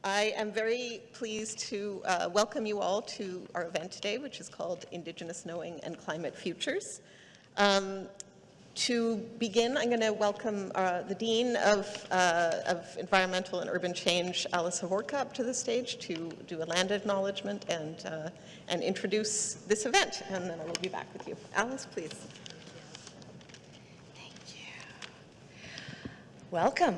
I am very pleased to welcome you all to our event today, which is called Indigenous Knowing and Climate Futures. To begin, I'm going to welcome the Dean of Environmental and Urban Change, Alice Havorka, up to the stage to do a land acknowledgement and introduce this event, and then I will be back with you. Alice, please. Thank you. Welcome.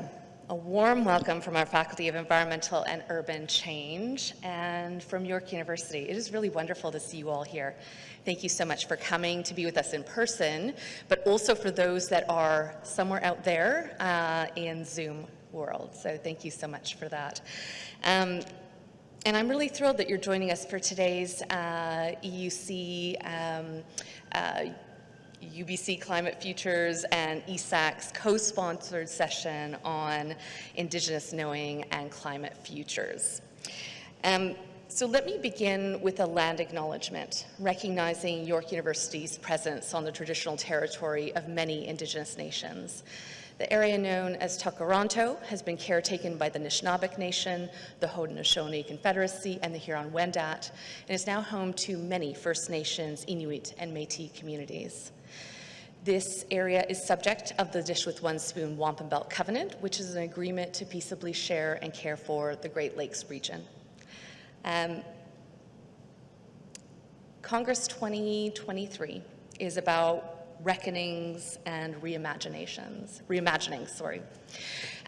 A warm welcome from our Faculty of Environmental and Urban Change and from York University. It is really wonderful to see you all here. Thank you so much for coming to be with us in person, but also for those that are somewhere out there in Zoom world. So thank you so much for that. And I'm really thrilled that you're joining us for today's EUC UBC Climate Futures and ESAC's co-sponsored session on Indigenous Knowing and Climate Futures. So let me begin with a land acknowledgement, recognizing York University's presence on the traditional territory of many Indigenous nations. The area known as Takaranto has been caretaken by the Anishinaabeg Nation, the Haudenosaunee Confederacy, and the Huron-Wendat, and is now home to many First Nations, Inuit, and Métis communities. This area is subject of the Dish with One Spoon Wampum Belt Covenant, which is an agreement to peaceably share and care for the Great Lakes region. Congress 2023 is about reckonings and reimaginings.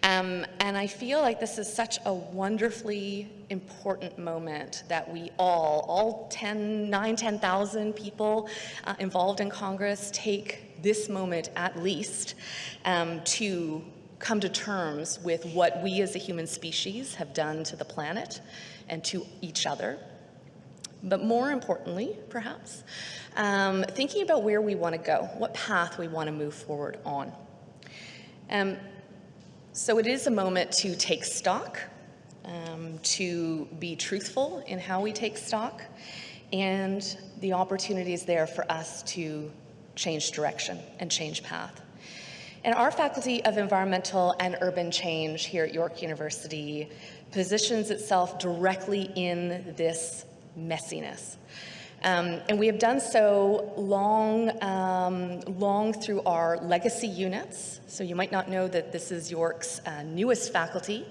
And I feel like this is such a wonderfully important moment that we all 10,000 people involved in Congress take this moment at least to come to terms with what we as a human species have done to the planet and to each other. But more importantly, perhaps, thinking about where we want to go, what path we want to move forward on. So it is a moment to take stock, to be truthful in how we take stock, and the opportunity is there for us to change direction and change path. And our Faculty of Environmental and Urban Change here at York University positions itself directly in this messiness. And we have done so long through our legacy units. So you might not know that this is York's newest faculty.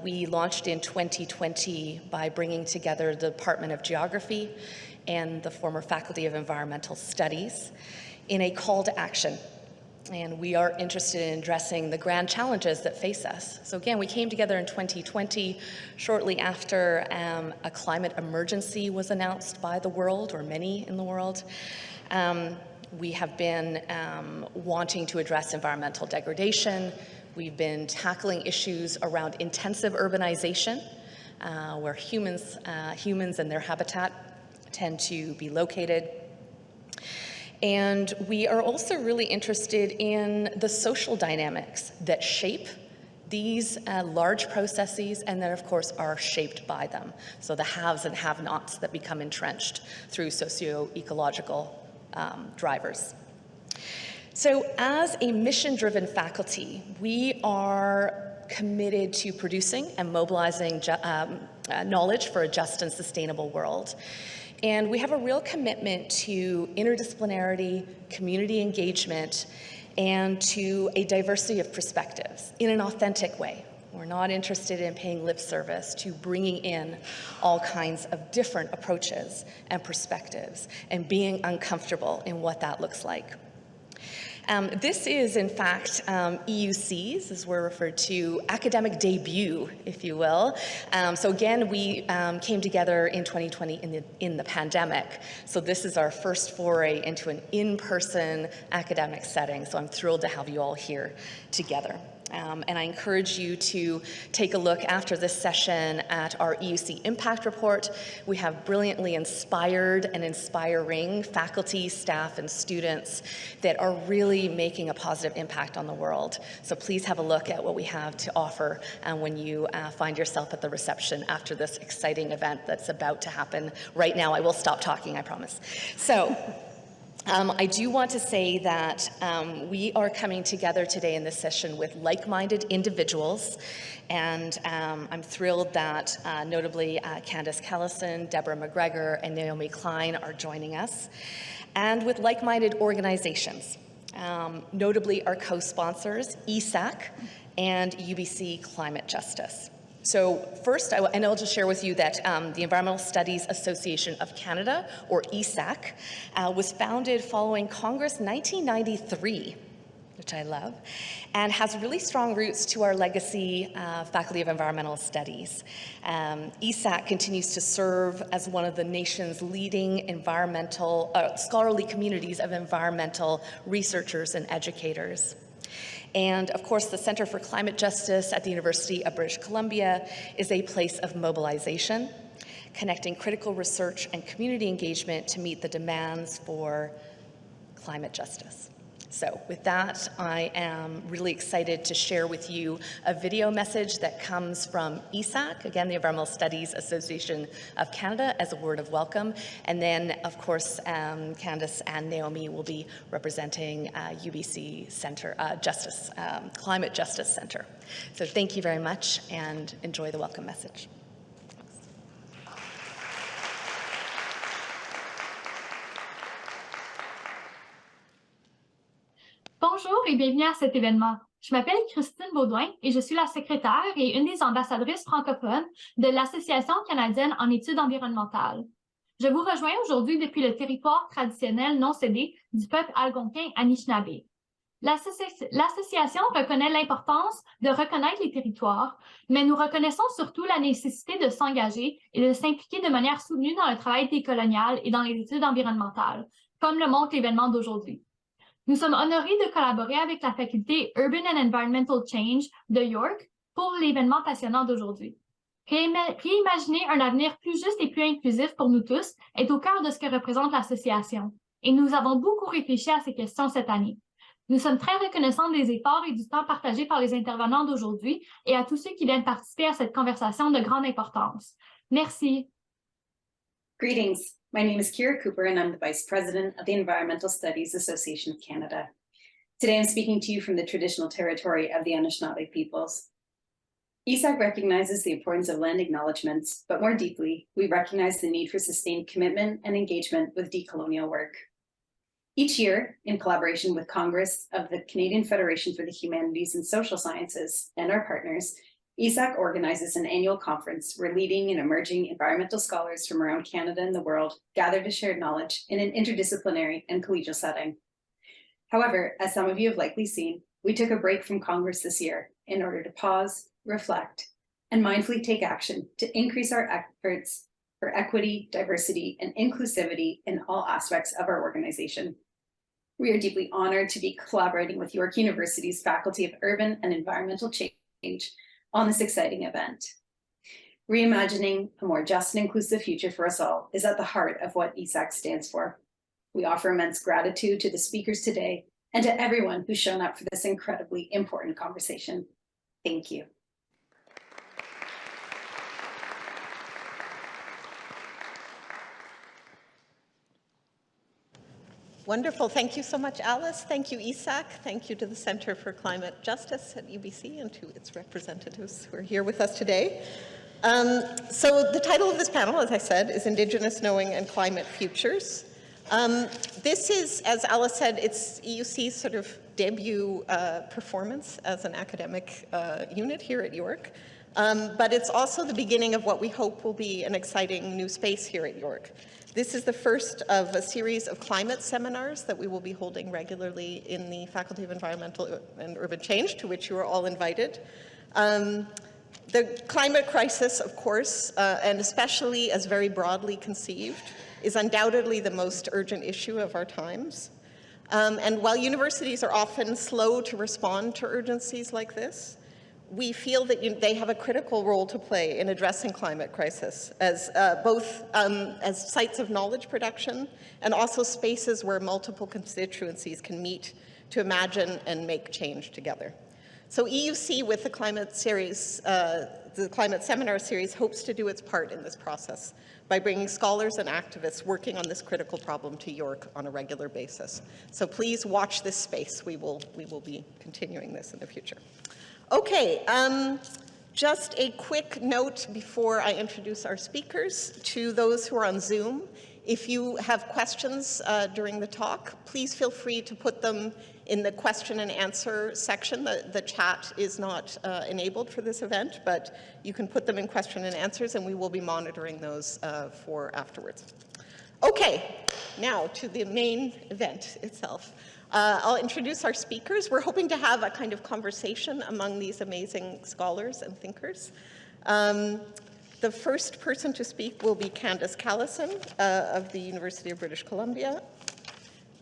We launched in 2020 by bringing together the Department of Geography and the former Faculty of Environmental Studies in a call to action. And we are interested in addressing the grand challenges that face us. So again, we came together in 2020, shortly after a climate emergency was announced by the world, or many in the world. We have been wanting to address environmental degradation. We've been tackling issues around intensive urbanization, where humans and their habitat tend to be located. And we are also really interested in the social dynamics that shape these large processes and that, of course, are shaped by them. So the haves and have-nots that become entrenched through socio-ecological drivers. So as a mission-driven faculty, we are committed to producing and mobilizing knowledge for a just and sustainable world. And we have a real commitment to interdisciplinarity, community engagement, and to a diversity of perspectives in an authentic way. We're not interested in paying lip service to bringing in all kinds of different approaches and perspectives and being uncomfortable in what that looks like. This is, in fact, EUC's, as we're referred to, academic debut, if you will. So again, we came together in 2020 in the pandemic. So this is our first foray into an in-person academic setting. So I'm thrilled to have you all here together. And I encourage you to take a look after this session at our EUC Impact Report. We have brilliantly inspired and inspiring faculty, staff, and students that are really making a positive impact on the world. So please have a look at what we have to offer when you find yourself at the reception after this exciting event that's about to happen right now. I will stop talking, I promise. So. I do want to say that we are coming together today in this session with like-minded individuals, and I'm thrilled that notably Candis Callison, Deborah McGregor, and Naomi Klein are joining us, and with like-minded organizations, notably our co-sponsors, ESAC and UBC Climate Justice. So first, I'll just share with you that the Environmental Studies Association of Canada, or ESAC, was founded following Congress 1993, which I love, and has really strong roots to our legacy Faculty of Environmental Studies. ESAC continues to serve as one of the nation's leading environmental, scholarly communities of environmental researchers and educators. And of course, the Center for Climate Justice at the University of British Columbia is a place of mobilization, connecting critical research and community engagement to meet the demands for climate justice. So with that, I am really excited to share with you a video message that comes from ESAC, again, the Environmental Studies Association of Canada, as a word of welcome. And then, of course, Candis and Naomi will be representing UBC Center, Climate Justice Center. So thank you very much and enjoy the welcome message. Bonjour et bienvenue à cet événement. Je m'appelle Christine Baudouin et je suis la secrétaire et une des ambassadrices francophones de l'Association canadienne en études environnementales. Je vous rejoins aujourd'hui depuis le territoire traditionnel non cédé du peuple algonquin Anishinaabe. L'association reconnaît l'importance de reconnaître les territoires, mais nous reconnaissons surtout la nécessité de s'engager et de s'impliquer de manière soutenue dans le travail décolonial et dans les études environnementales, comme le montre l'événement d'aujourd'hui. Nous sommes honorés de collaborer avec la faculté Urban and Environmental Change de York pour l'événement passionnant d'aujourd'hui. Réimaginer un avenir plus juste et plus inclusif pour nous tous est au cœur de ce que représente l'association, et nous avons beaucoup réfléchi à ces questions cette année. Nous sommes très reconnaissants des efforts et du temps partagé par les intervenants d'aujourd'hui et à tous ceux qui viennent participer à cette conversation de grande importance. Merci. Greetings. My name is Kira Cooper, and I'm the Vice President of the Environmental Studies Association of Canada. Today, I'm speaking to you from the traditional territory of the Anishinaabe peoples. ESAC recognizes the importance of land acknowledgements, but more deeply, we recognize the need for sustained commitment and engagement with decolonial work. Each year, in collaboration with Congress of the Canadian Federation for the Humanities and Social Sciences and our partners, ESAC organizes an annual conference where leading and emerging environmental scholars from around Canada and the world gather to share knowledge in an interdisciplinary and collegial setting. However, as some of you have likely seen, we took a break from Congress this year in order to pause, reflect, and mindfully take action to increase our efforts for equity, diversity, and inclusivity in all aspects of our organization. We are deeply honored to be collaborating with York University's Faculty of Urban and Environmental Change on this exciting event. Reimagining a more just and inclusive future for us all is at the heart of what ESAC stands for. We offer immense gratitude to the speakers today and to everyone who's shown up for this incredibly important conversation. Thank you. Wonderful. Thank you so much, Alice. Thank you, ESAC. Thank you to the Center for Climate Justice at UBC and to its representatives who are here with us today. So the title of this panel, as I said, is Indigenous Knowing and Climate Futures. This is, as Alice said, it's EUC's sort of debut performance as an academic unit here at York. But it's also the beginning of what we hope will be an exciting new space here at York. This is the first of a series of climate seminars that we will be holding regularly in the Faculty of Environmental and Urban Change, to which you are all invited. The climate crisis, of course, and especially as very broadly conceived, is undoubtedly the most urgent issue of our times. And while universities are often slow to respond to urgencies like this, we feel that they have a critical role to play in addressing climate crisis as both as sites of knowledge production and also spaces where multiple constituencies can meet to imagine and make change together. So EUC with the climate series, the climate seminar series, hopes to do its part in this process by bringing scholars and activists working on this critical problem to York on a regular basis. So please watch this space. We will be continuing this in the future. Okay, just a quick note before I introduce our speakers to those who are on Zoom. If you have questions during the talk, please feel free to put them in the question and answer section. The chat is not enabled for this event, but you can put them in question and answers, and we will be monitoring those for afterwards. Okay, now to the main event itself. I'll introduce our speakers. We're hoping to have a kind of conversation among these amazing scholars and thinkers. The first person to speak will be Candis Callison of the University of British Columbia.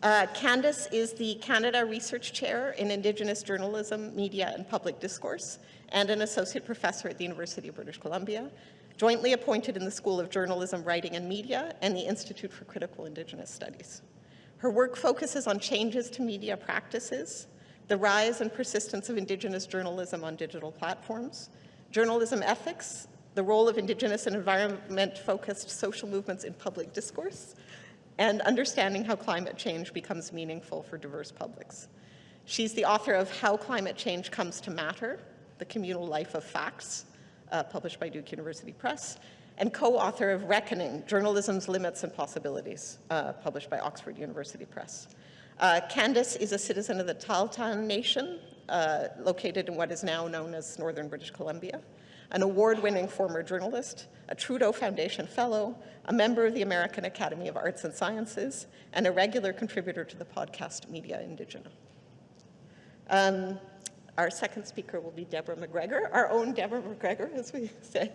Candis is the Canada Research Chair in Indigenous Journalism, Media and Public Discourse, and an Associate Professor at the University of British Columbia, jointly appointed in the School of Journalism, Writing and Media and the Institute for Critical Indigenous Studies. Her work focuses on changes to media practices, the rise and persistence of Indigenous journalism on digital platforms, journalism ethics, the role of Indigenous and environment-focused social movements in public discourse, and understanding how climate change becomes meaningful for diverse publics. She's the author of How Climate Change Comes to Matter, The Communal Life of Facts, published by Duke University Press, and co-author of Reckoning, Journalism's Limits and Possibilities, published by Oxford University Press. Candis is a citizen of the Tahltan Nation, located in what is now known as Northern British Columbia, an award-winning former journalist, a Trudeau Foundation Fellow, a member of the American Academy of Arts and Sciences, and a regular contributor to the podcast Media Indigena. Our second speaker will be Deborah McGregor, our own Deborah McGregor, as we say.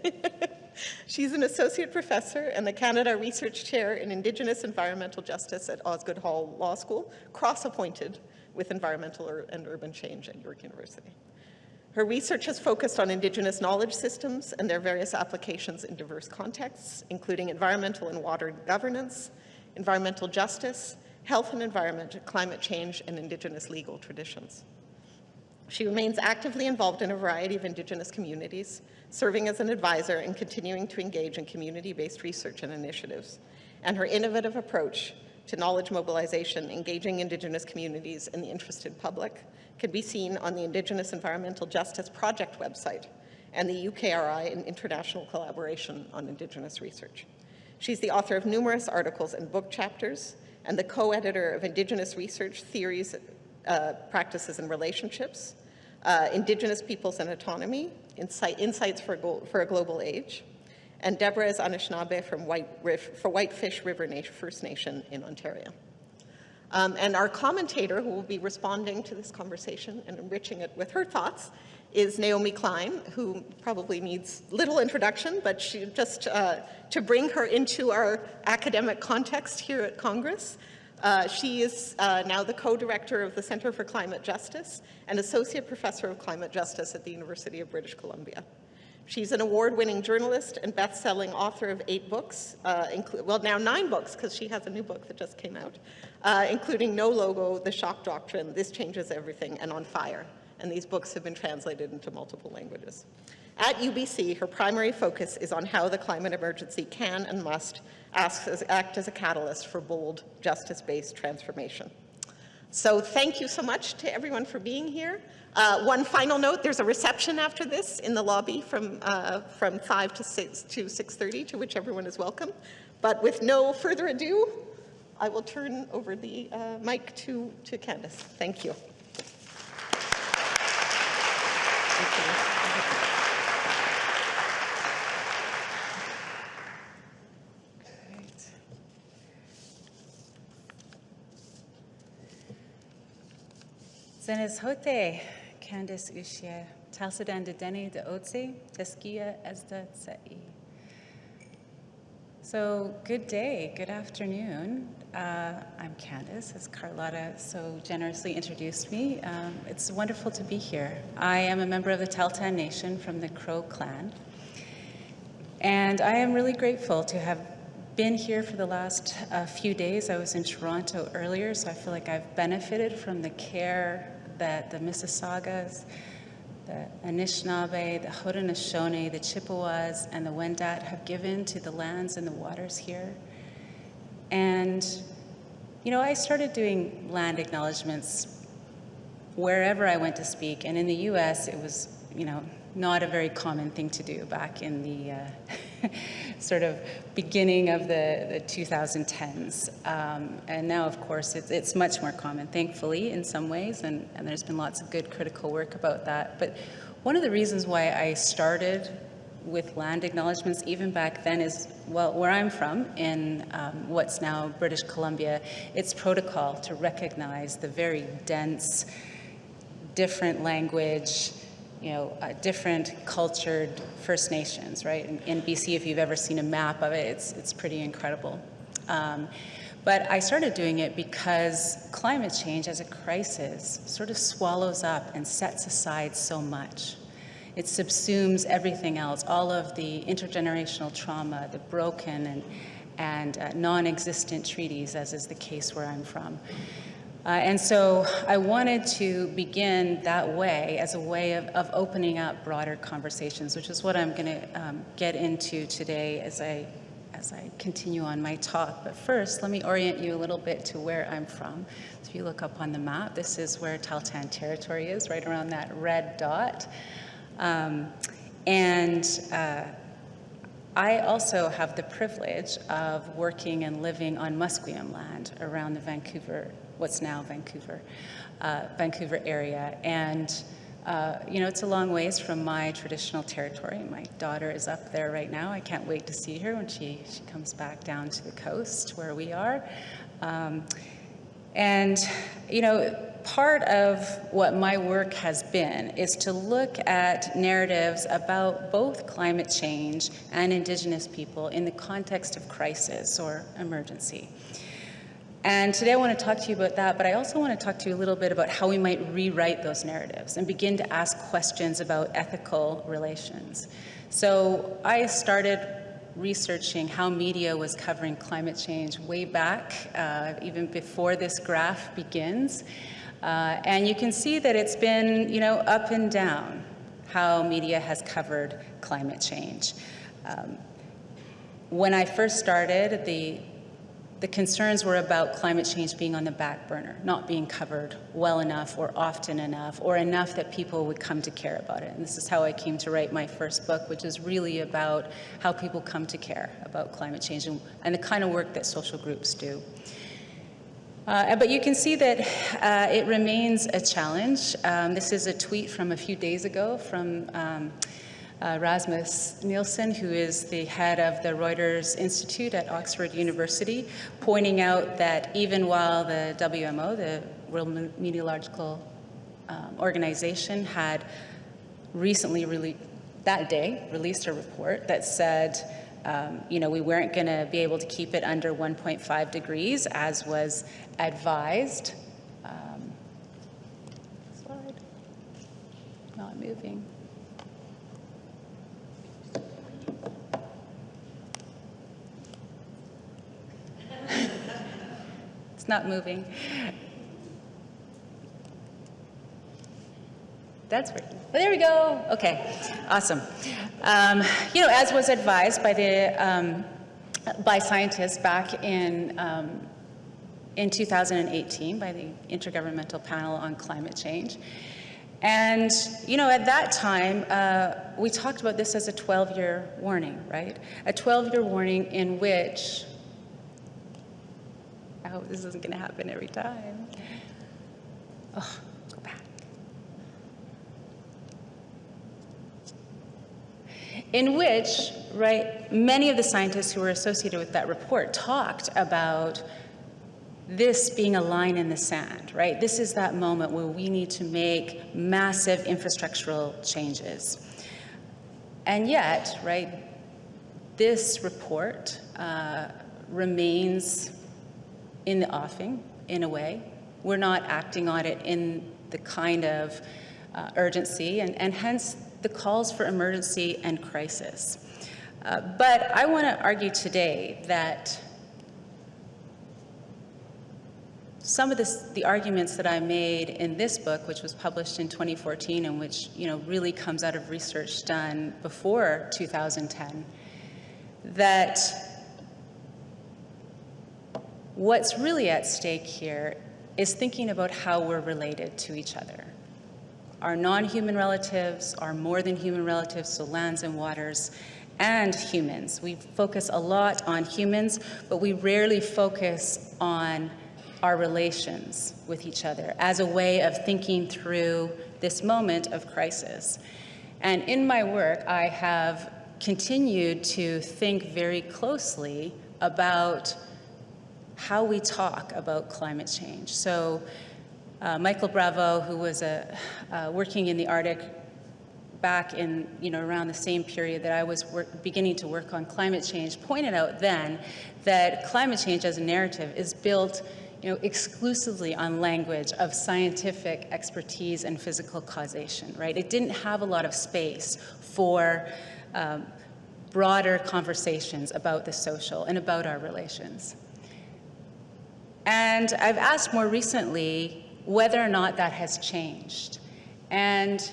She's an associate professor and the Canada Research Chair in Indigenous Environmental Justice at Osgoode Hall Law School, cross-appointed with environmental and urban change at York University. Her research has focused on Indigenous knowledge systems and their various applications in diverse contexts, including environmental and water governance, environmental justice, health and environment, climate change, and Indigenous legal traditions. She remains actively involved in a variety of Indigenous communities, serving as an advisor and continuing to engage in community-based research and initiatives. And her innovative approach to knowledge mobilization, engaging Indigenous communities and the interested public, can be seen on the Indigenous Environmental Justice Project website and the UKRI and international collaboration on Indigenous research. She's the author of numerous articles and book chapters and the co-editor of Indigenous Research Theories, Practices and Relationships, Indigenous Peoples and Autonomy, Insights for a Global Age, and Deborah is Anishinaabe for Whitefish River First Nation in Ontario. And our commentator, who will be responding to this conversation and enriching it with her thoughts, is Naomi Klein, who probably needs little introduction, but she just to bring her into our academic context here at Congress. She is now the co-director of the Center for Climate Justice and associate professor of climate justice at the University of British Columbia. She's an award-winning journalist and best-selling author of 8 books, well, now 9 books, because she has a new book that just came out, including No Logo, The Shock Doctrine, This Changes Everything, and On Fire. And these books have been translated into multiple languages. At UBC, her primary focus is on how the climate emergency can and must act as a catalyst for bold, justice-based transformation. So thank you so much to everyone for being here. One final note, there's a reception after this in the lobby from 5 to 6:30, to which everyone is welcome. But with no further ado, I will turn over the mic to Candis. Thank you. Zenes hote, Candis ushia, talsudan de deni de otse, teskia ezda tsai. So good day, good afternoon. I'm Candis, as Carlotta so generously introduced me. It's wonderful to be here. I am a member of the Tahltan Nation from the Crow clan. And I am really grateful to have been here for the last few days. I was in Toronto earlier, so I feel like I've benefited from the care that the Mississaugas the Anishinaabe, the Haudenosaunee, the Chippewas, and the Wendat have given to the lands and the waters here. And, you know, I started doing land acknowledgements wherever I went to speak. And in the US, it was, you know, not a very common thing to do back in the sort of beginning of the 2010s. And now, of course, it's much more common, thankfully, in some ways, and there's been lots of good critical work about that. But one of the reasons why I started with land acknowledgements even back then is, well, where I'm from, in what's now British Columbia, it's protocol to recognize the very dense, different language, you know, different cultured First Nations, right? In BC, if you've ever seen a map of it, it's pretty incredible. But I started doing it because climate change as a crisis sort of swallows up and sets aside so much. It subsumes everything else, all of the intergenerational trauma, the broken and non-existent treaties, as is the case where I'm from. And so I wanted to begin that way as a way of opening up broader conversations, which is what I'm going to get into today as I continue on my talk. But first, let me orient you a little bit to where I'm from. So if you look up on the map, this is where Tahltan Territory is, right around that red dot. I also have the privilege of working and living on Musqueam land around the Vancouver, what's now Vancouver area. And, you know, it's a long ways from my traditional territory. My daughter is up there right now. I can't wait to see her when she comes back down to the coast where we are. And, you know, part of what my work has been is to look at narratives about both climate change and Indigenous people in the context of crisis or emergency. And today I want to talk to you about that, but I also want to talk to you a little bit about how we might rewrite those narratives and begin to ask questions about ethical relations. So I started researching how media was covering climate change way back, even before this graph begins. And you can see that it's been, you know, up and down how media has covered climate change. When I first started, the concerns were about climate change being on the back burner, not being covered well enough or often enough or enough that people would come to care about it. And this is how I came to write my first book, which is really about how people come to care about climate change and the kind of work that social groups do. But you can see that it remains a challenge. This is a tweet from a few days ago from Rasmus Nielsen, who is the head of the Reuters Institute at Oxford University, pointing out that even while the WMO, the World Meteorological Organization, had recently released a report that said, you know, we weren't going to be able to keep it under 1.5 degrees as was advised. Slide. Not moving. It's not moving. That's working. Oh, there we go. Okay, awesome. You know, as was advised by scientists back in 2018 by the Intergovernmental Panel on Climate Change. And, you know, at that time, we talked about this as a 12-year warning, right? A 12-year warning in which, I hope this isn't going to happen every time. Oh, go back. In which, right, many of the scientists who were associated with that report talked about this being a line in the sand, right? This is that moment where we need to make massive infrastructural changes. And yet, right, this report remains in the offing, in a way. We're not acting on it in the kind of urgency, and hence the calls for emergency and crisis. But I want to argue today that some of the arguments that I made in this book, which was published in 2014 and which really comes out of research done before 2010, that what's really at stake here is thinking about how we're related to each other. Our non-human relatives, our more than human relatives, so lands and waters, and humans. We focus a lot on humans, but we rarely focus on our relations with each other as a way of thinking through this moment of crisis. And in my work, I have continued to think very closely about how we talk about climate change. So Michael Bravo, who was working in the Arctic back in around the same period that I was beginning to work on climate change, pointed out then that climate change as a narrative is built exclusively on language of scientific expertise and physical causation, right? It didn't have a lot of space for broader conversations about the social and about our relations. And I've asked more recently whether or not that has changed. And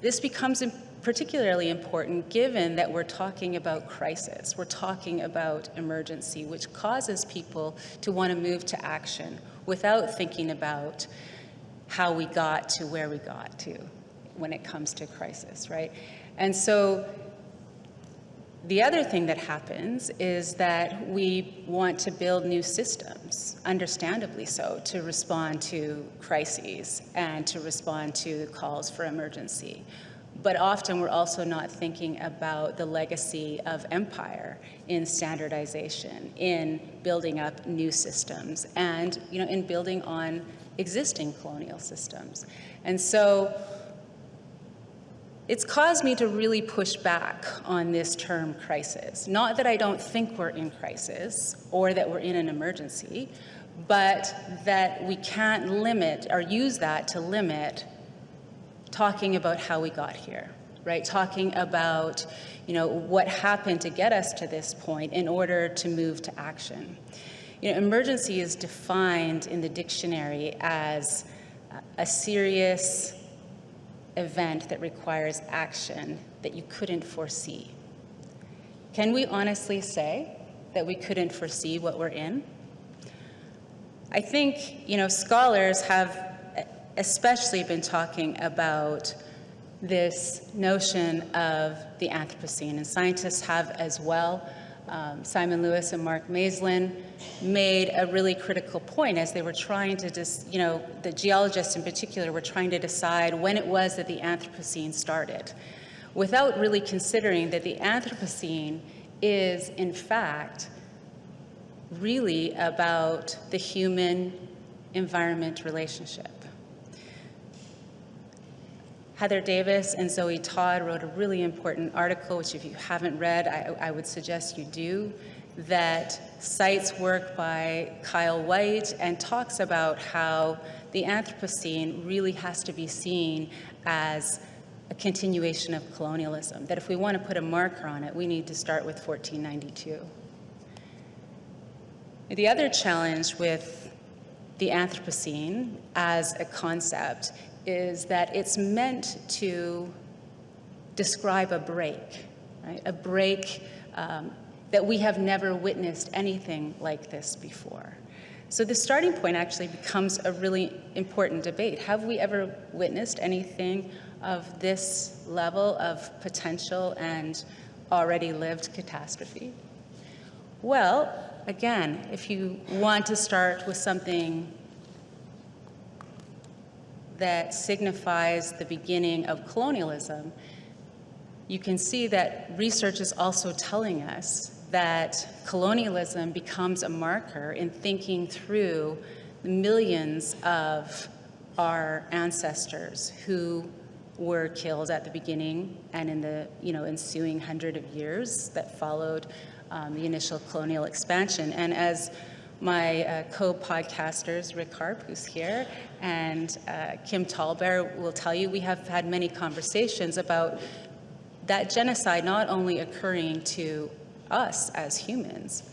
this becomes particularly important given that we're talking about crisis. We're talking about emergency, which causes people to want to move to action without thinking about how we got to where we got to when it comes to crisis, right? And so the other thing that happens is that we want to build new systems, understandably so, to respond to crises and to respond to calls for emergency. But often we're also not thinking about the legacy of empire in standardization, in building up new systems, and in building on existing colonial systems. And so it's caused me to really push back on this term crisis. Not that I don't think we're in crisis or that we're in an emergency, but that we can't limit or use that to limit talking about how we got here, right? Talking about, what happened to get us to this point in order to move to action. Emergency is defined in the dictionary as a serious event that requires action that you couldn't foresee. Can we honestly say that we couldn't foresee what we're in? I think, scholars have especially been talking about this notion of the Anthropocene, and scientists have as well. Simon Lewis and Mark Maislin made a really critical point as they were trying to the geologists in particular were trying to decide when it was that the Anthropocene started, without really considering that the Anthropocene is, in fact, really about the human-environment relationship. Heather Davis and Zoe Todd wrote a really important article, which if you haven't read, I would suggest you do, that cites work by Kyle White and talks about how the Anthropocene really has to be seen as a continuation of colonialism, that if we want to put a marker on it, we need to start with 1492. The other challenge with the Anthropocene as a concept is that it's meant to describe a break, right? A break that we have never witnessed anything like this before. So the starting point actually becomes a really important debate. Have we ever witnessed anything of this level of potential and already lived catastrophe? Well, again, if you want to start with something that signifies the beginning of colonialism, you can see that research is also telling us that colonialism becomes a marker in thinking through the millions of our ancestors who were killed at the beginning and in the ensuing 100 of years that followed the initial colonial expansion. And as my co-podcasters, Rick Harp, who's here, and Kim Tallbear will tell you, we have had many conversations about that genocide not only occurring to us as humans,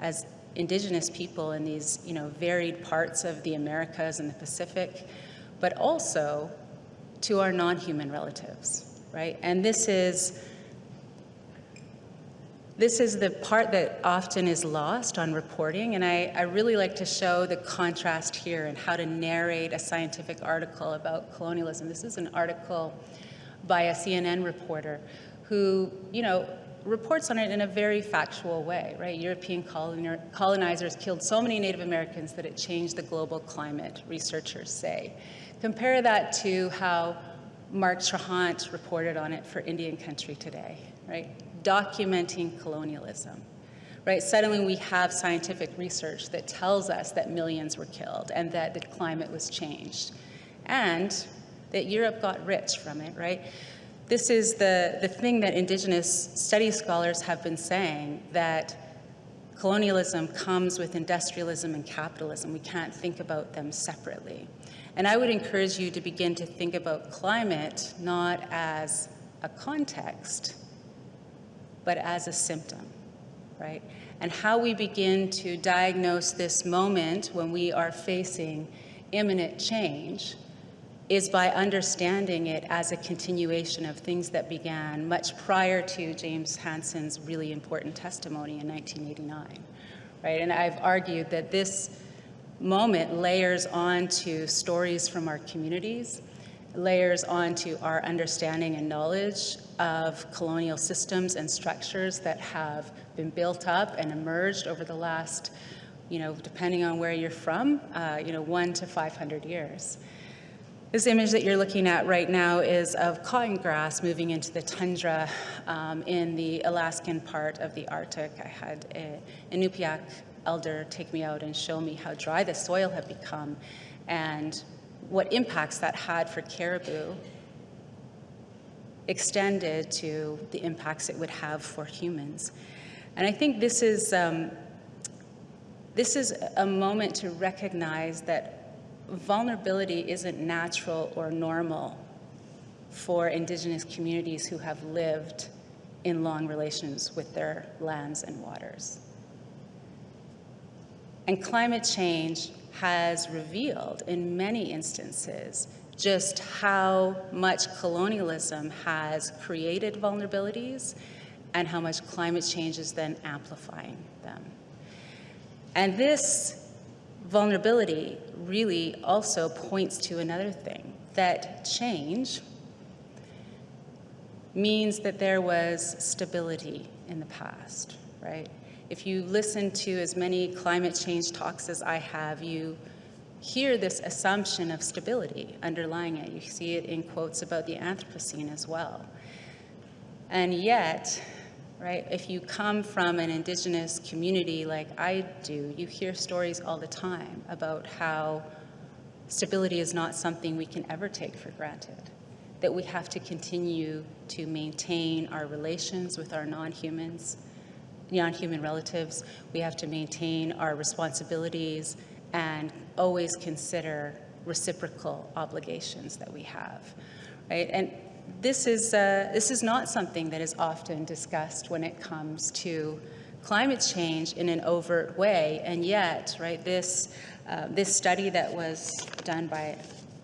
as Indigenous people in these, varied parts of the Americas and the Pacific, but also to our non-human relatives, right? And this is the part that often is lost on reporting, and I really like to show the contrast here and how to narrate a scientific article about colonialism. This is an article by a CNN reporter who, reports on it in a very factual way, right? European colonizers killed so many Native Americans that it changed the global climate, researchers say. Compare that to how Mark Trahant reported on it for Indian Country Today, right? Documenting colonialism, right? Suddenly we have scientific research that tells us that millions were killed and that the climate was changed and that Europe got rich from it, right? This is the thing that Indigenous studies scholars have been saying, that colonialism comes with industrialism and capitalism. We can't think about them separately. And I would encourage you to begin to think about climate not as a context, but as a symptom, right? And how we begin to diagnose this moment when we are facing imminent change is by understanding it as a continuation of things that began much prior to James Hansen's really important testimony in 1989, right? And I've argued that this moment layers onto stories from our communities, layers onto our understanding and knowledge of colonial systems and structures that have been built up and emerged over the last, depending on where you're from, 1 to 500 years. This image that you're looking at right now is of cotton grass moving into the tundra in the Alaskan part of the Arctic. I had a Inupiaq elder take me out and show me how dry the soil had become and what impacts that had for caribou extended to the impacts it would have for humans. And I think this is a moment to recognize that vulnerability isn't natural or normal for Indigenous communities who have lived in long relations with their lands and waters. And climate change has revealed in many instances just how much colonialism has created vulnerabilities and how much climate change is then amplifying them. And this vulnerability really also points to another thing, that change means that there was stability in the past, right? If you listen to as many climate change talks as I have, you hear this assumption of stability underlying it. You see it in quotes about the Anthropocene as well. And yet, right, if you come from an Indigenous community like I do, you hear stories all the time about how stability is not something we can ever take for granted, that we have to continue to maintain our relations with our non-human relatives. We have to maintain our responsibilities and always consider reciprocal obligations that we have, right? And this is not something that is often discussed when it comes to climate change in an overt way, and yet, right, this study that was done by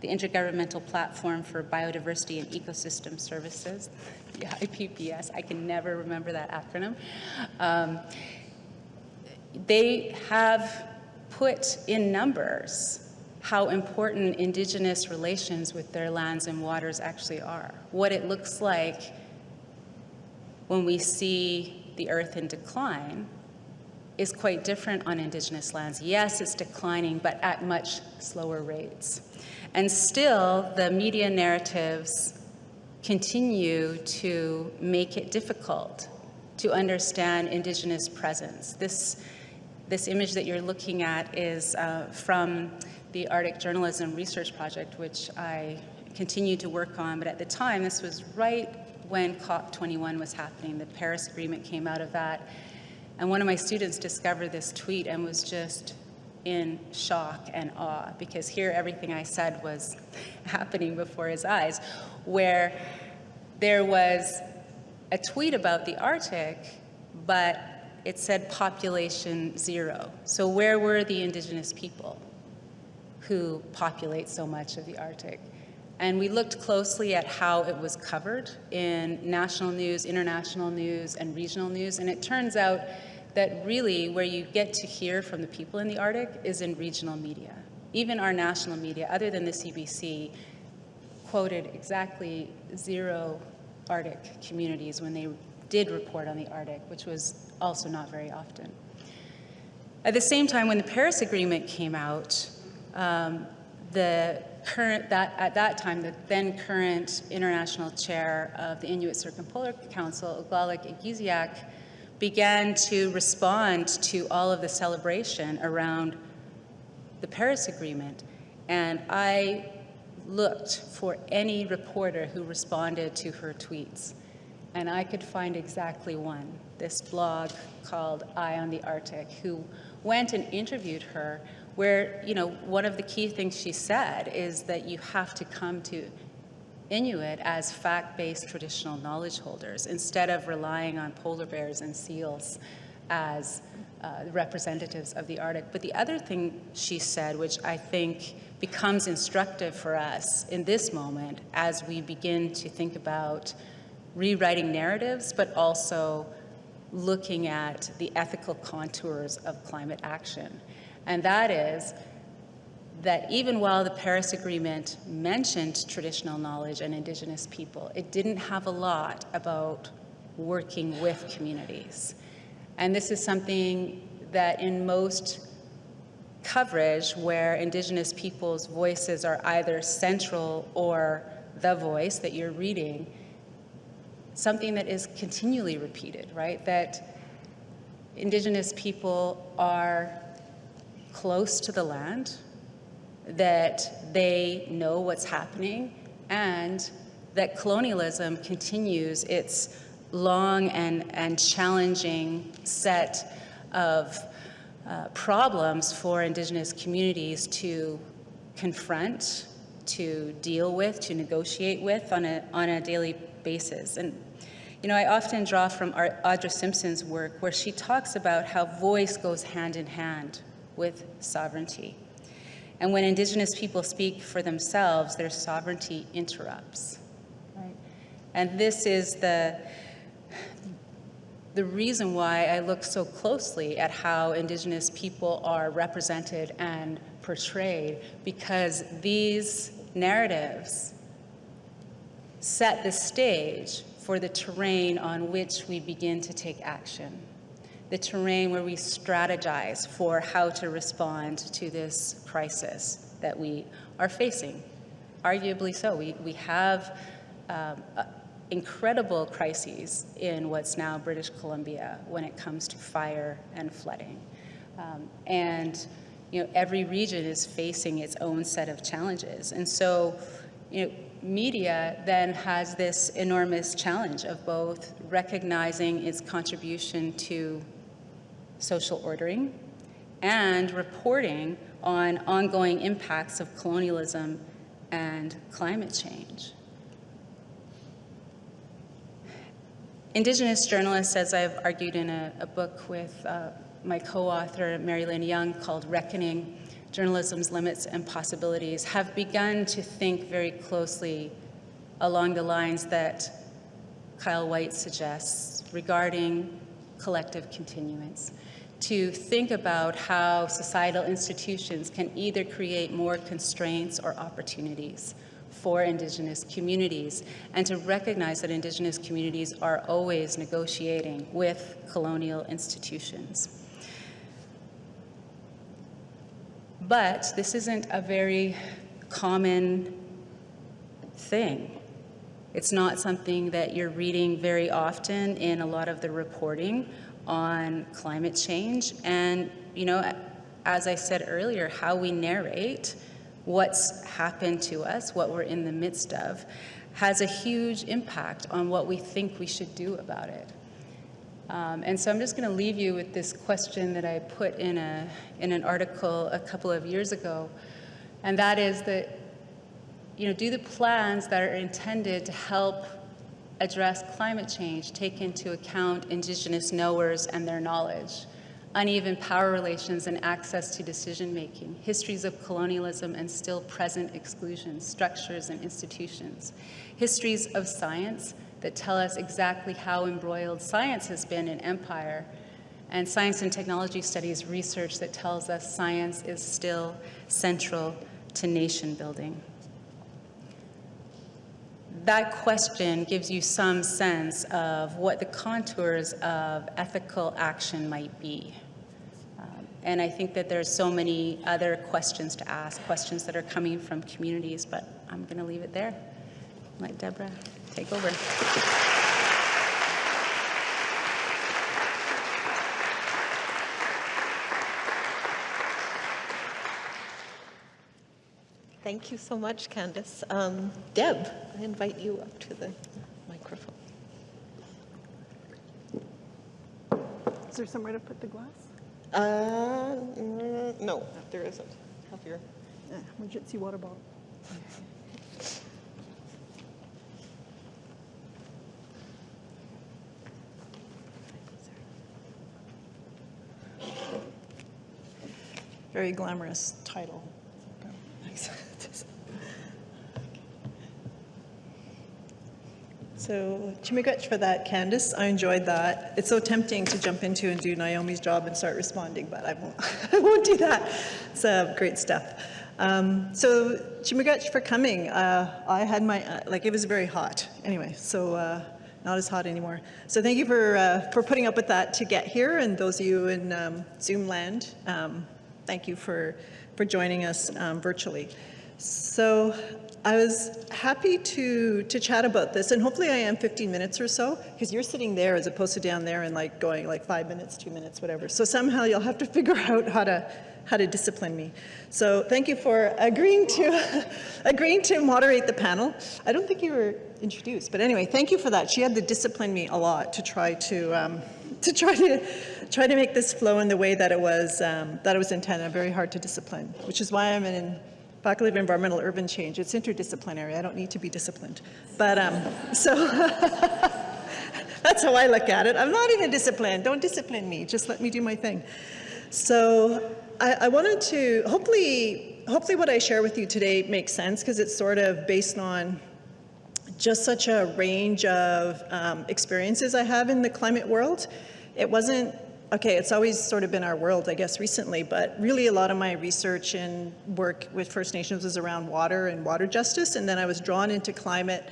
the Intergovernmental Platform for Biodiversity and Ecosystem Services, the IPPS, I can never remember that acronym, they have put in numbers how important Indigenous relations with their lands and waters actually are. What it looks like when we see the earth in decline is quite different on Indigenous lands. Yes, it's declining, but at much slower rates. And still, the media narratives continue to make it difficult to understand Indigenous presence. This image that you're looking at is from the Arctic Journalism Research Project, which I continue to work on, but at the time, this was right when COP21 was happening. The Paris Agreement came out of that. And one of my students discovered this tweet and was just in shock and awe, because here everything I said was happening before his eyes, where there was a tweet about the Arctic, but it said population 0. So where were the Indigenous people who populate so much of the Arctic? And we looked closely at how it was covered in national news, international news, and regional news. And it turns out that really where you get to hear from the people in the Arctic is in regional media. Even our national media, other than the CBC, quoted exactly 0 Arctic communities when they did report on the Arctic, which was also not very often. At the same time, when the Paris Agreement came out, at that time, the then current international chair of the Inuit Circumpolar Council, Uglalik Igiziak, began to respond to all of the celebration around the Paris Agreement. And I looked for any reporter who responded to her tweets. And I could find exactly one, this blog called Eye on the Arctic, who went and interviewed her, where, one of the key things she said is that you have to come to Inuit as fact-based traditional knowledge holders instead of relying on polar bears and seals as representatives of the Arctic. But the other thing she said, which I think becomes instructive for us in this moment as we begin to think about rewriting narratives, but also looking at the ethical contours of climate action. And that is that even while the Paris Agreement mentioned traditional knowledge and Indigenous people, it didn't have a lot about working with communities. And this is something that in most coverage where Indigenous people's voices are either central or the voice that you're reading, something that is continually repeated, right? That Indigenous people are close to the land, that they know what's happening, and that colonialism continues its long and challenging set of problems for Indigenous communities to confront, to deal with, to negotiate with on a daily basis. And I often draw from Audra Simpson's work where she talks about how voice goes hand in hand with sovereignty. And when Indigenous people speak for themselves, their sovereignty interrupts. Right? And this is the reason why I look so closely at how Indigenous people are represented and portrayed, because these narratives set the stage for the terrain on which we begin to take action, the terrain where we strategize for how to respond to this crisis that we are facing. Arguably so. We have incredible crises in what's now British Columbia when it comes to fire and flooding. Every region is facing its own set of challenges. And so, media then has this enormous challenge of both recognizing its contribution to social ordering and reporting on ongoing impacts of colonialism and climate change. Indigenous journalists, as I've argued in a book with my co-author, Mary Lynn Young, called Reckoning, Journalism's Limits and Possibilities, have begun to think very closely along the lines that Kyle White suggests regarding collective continuance, to think about how societal institutions can either create more constraints or opportunities for Indigenous communities, and to recognize that Indigenous communities are always negotiating with colonial institutions. But this isn't a very common thing. It's not something that you're reading very often in a lot of the reporting on climate change. And, as I said earlier, how we narrate what's happened to us, what we're in the midst of, has a huge impact on what we think we should do about it. And so I'm just going to leave you with this question that I put in an article a couple of years ago, and that is that, do the plans that are intended to help address climate change take into account Indigenous knowers and their knowledge, uneven power relations and access to decision-making, histories of colonialism and still present exclusions, structures and institutions, histories of science that tell us exactly how embroiled science has been in empire, and science and technology studies research that tells us science is still central to nation building. That question gives you some sense of what the contours of ethical action might be. And I think that there's so many other questions to ask, questions that are coming from communities, but I'm going to leave it there. Let Deborah take over. Thank you so much, Candis. Deb, I invite you up to the microphone. Is there somewhere to put the glass? No, there isn't. Have your Emergency water bottle. Very glamorous title. So, Chimigach for that, Candis. I enjoyed that. It's so tempting to jump into and do Naomi's job and start responding, but I won't. I won't do that. It's great stuff. So, Chimigach for coming. I had my it was very hot. Anyway, so not as hot anymore. So thank you for putting up with that to get here, and those of you in Zoom land, thank you for joining us virtually. So I was happy to chat about this, and hopefully I am 15 minutes or so, because you're sitting there as opposed to down there and going 5 minutes, 2 minutes, whatever. So somehow you'll have to figure out how to discipline me. So thank you for agreeing to moderate the panel. I don't think you were introduced, but anyway, thank you for that. She had to discipline me a lot to try to make this flow in the way that it was intended. Very hard to discipline, which is why I'm in Faculty of Environmental Urban Change. It's interdisciplinary. I don't need to be disciplined. But so that's how I look at it. I'm not even disciplined. Don't discipline me. Just let me do my thing. So I wanted to, hopefully what I share with you today makes sense, because it's sort of based on just such a range of experiences I have in the climate world. It wasn't, okay, it's always sort of been our world, I guess, recently, but really a lot of my research and work with First Nations was around water and water justice, and then I was drawn into climate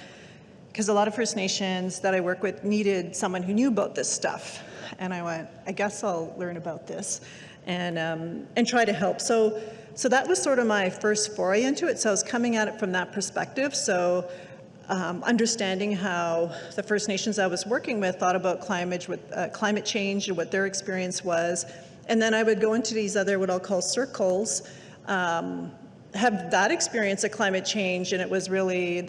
because a lot of First Nations that I work with needed someone who knew about this stuff. And I went, I guess I'll learn about this and try to help. So that was sort of my first foray into it. So I was coming at it from that perspective. So understanding how the First Nations I was working with thought about climate change and what their experience was. And then I would go into these other, what I'll call circles, have that experience of climate change, and there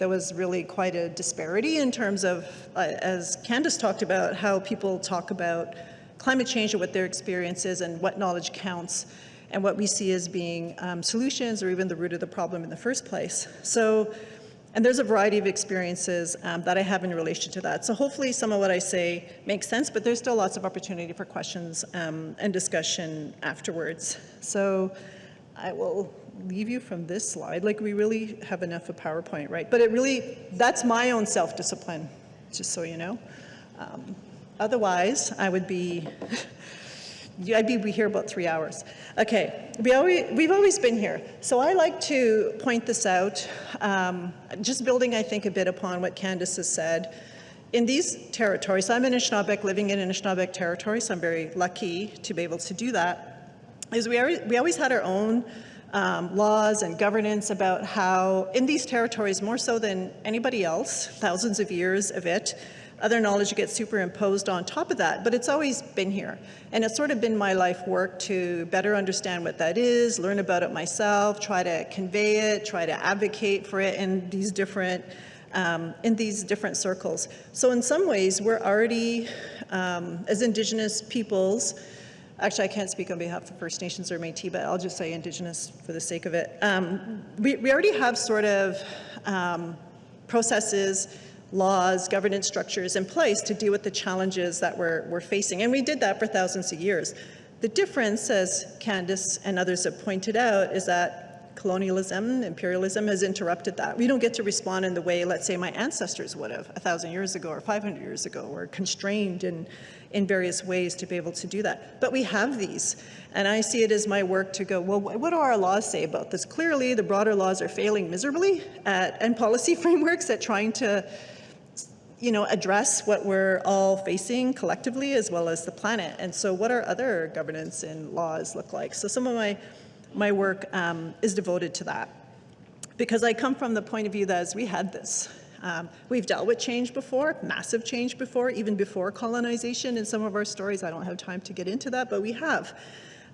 was really quite a disparity in terms of, as Candis talked about, how people talk about climate change and what their experience is and what knowledge counts and what we see as being solutions or even the root of the problem in the first place. So, and there's a variety of experiences that I have in relation to that. So hopefully some of what I say makes sense, but there's still lots of opportunity for questions and discussion afterwards. So I will leave you from this slide. We really have enough of PowerPoint, right? But that's my own self-discipline, just so you know. Otherwise, I'd be here about 3 hours. Okay, we've always been here. So I like to point this out, just building, I think, a bit upon what Candis has said. In these territories, I'm in Anishinaabe, living in Anishinaabe territory, so I'm very lucky to be able to do that, is we always had our own laws and governance about how, in these territories, more so than anybody else, thousands of years of it, other knowledge gets superimposed on top of that, but it's always been here. And it's sort of been my life work to better understand what that is, learn about it myself, try to convey it, try to advocate for it in these different circles. So in some ways, we're already, as Indigenous peoples, actually I can't speak on behalf of First Nations or Métis, but I'll just say Indigenous for the sake of it. We already have sort of processes laws, governance structures in place to deal with the challenges that we're facing. And we did that for thousands of years. The difference, as Candis and others have pointed out, is that colonialism, imperialism has interrupted that. We don't get to respond in the way, let's say, my ancestors would have 1,000 years ago or 500 years ago. We're constrained in various ways to be able to do that. But we have these. And I see it as my work to go, well, what do our laws say about this? Clearly, the broader laws are failing miserably and policy frameworks at trying to address what we're all facing collectively as well as the planet. And so what are other governance and laws look like? So some of my work is devoted to that, because I come from the point of view that as we had this, we've dealt with change before, massive change before, even before colonization in some of our stories. I don't have time to get into that, but we have.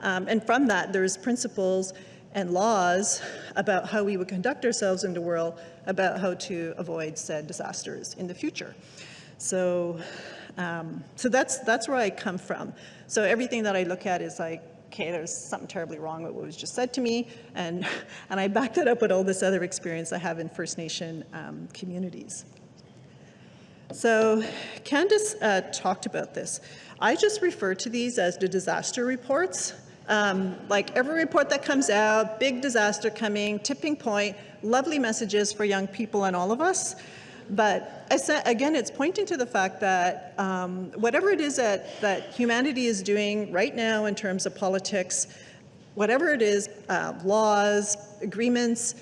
And from that, there's principles and laws about how we would conduct ourselves in the world, about how to avoid said disasters in the future. So that's where I come from. So everything that I look at is like, okay, there's something terribly wrong with what was just said to me, and I back that up with all this other experience I have in First Nation communities. So Candis talked about this. I just refer to these as the disaster reports. Like every report that comes out, big disaster coming, tipping point, lovely messages for young people and all of us. But again, it's pointing to the fact that whatever it is that humanity is doing right now in terms of politics, whatever it is, laws, agreements,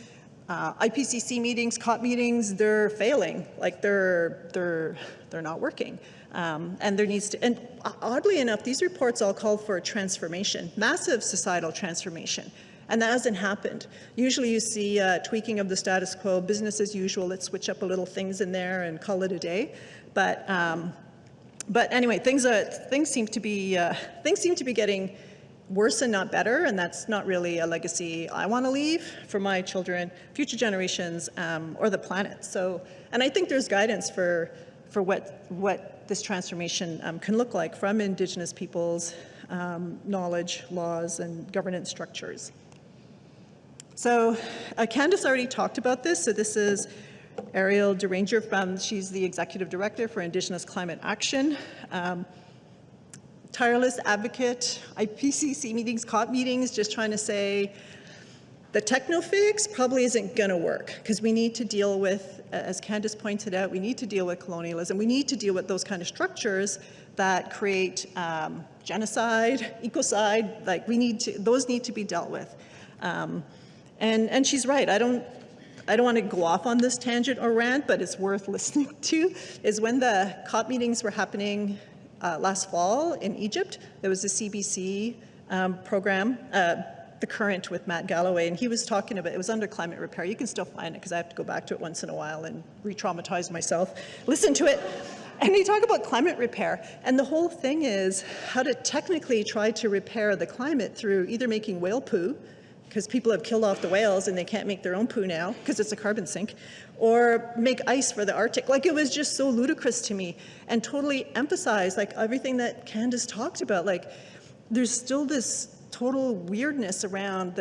IPCC meetings, COP meetings, they're failing. Like they're not working. And there needs to, and oddly enough, these reports all call for a transformation, massive societal transformation. And that hasn't happened. Usually you see tweaking of the status quo, business as usual, let's switch up a little things in there and call it a day. But anyway, things seem to be getting worse and not better, and that's not really a legacy I want to leave for my children, future generations, or the planet. So, and I think there's guidance for what this transformation can look like from Indigenous peoples' knowledge, laws, and governance structures. So Candis already talked about this. So this is Ariel DeRanger, she's the Executive Director for Indigenous Climate Action. Tireless advocate, IPCC meetings, COP meetings, just trying to say the techno fix probably isn't going to work, because we need to deal with, as Candis pointed out, we need to deal with colonialism. We need to deal with those kind of structures that create genocide, ecocide. Like those need to be dealt with. And she's right. I don't want to go off on this tangent or rant, but it's worth listening to, is when the COP meetings were happening last fall in Egypt, there was a CBC program, The Current with Matt Galloway, and he was talking about, it was under climate repair. You can still find it because I have to go back to it once in a while and re-traumatize myself. Listen to it. And they talk about climate repair. And the whole thing is how to technically try to repair the climate through either making whale poo, because people have killed off the whales and they can't make their own poo now because it's a carbon sink, or make ice for the Arctic. Like, it was just so ludicrous to me, and totally emphasized like everything that Candis talked about. Like, there's still this total weirdness around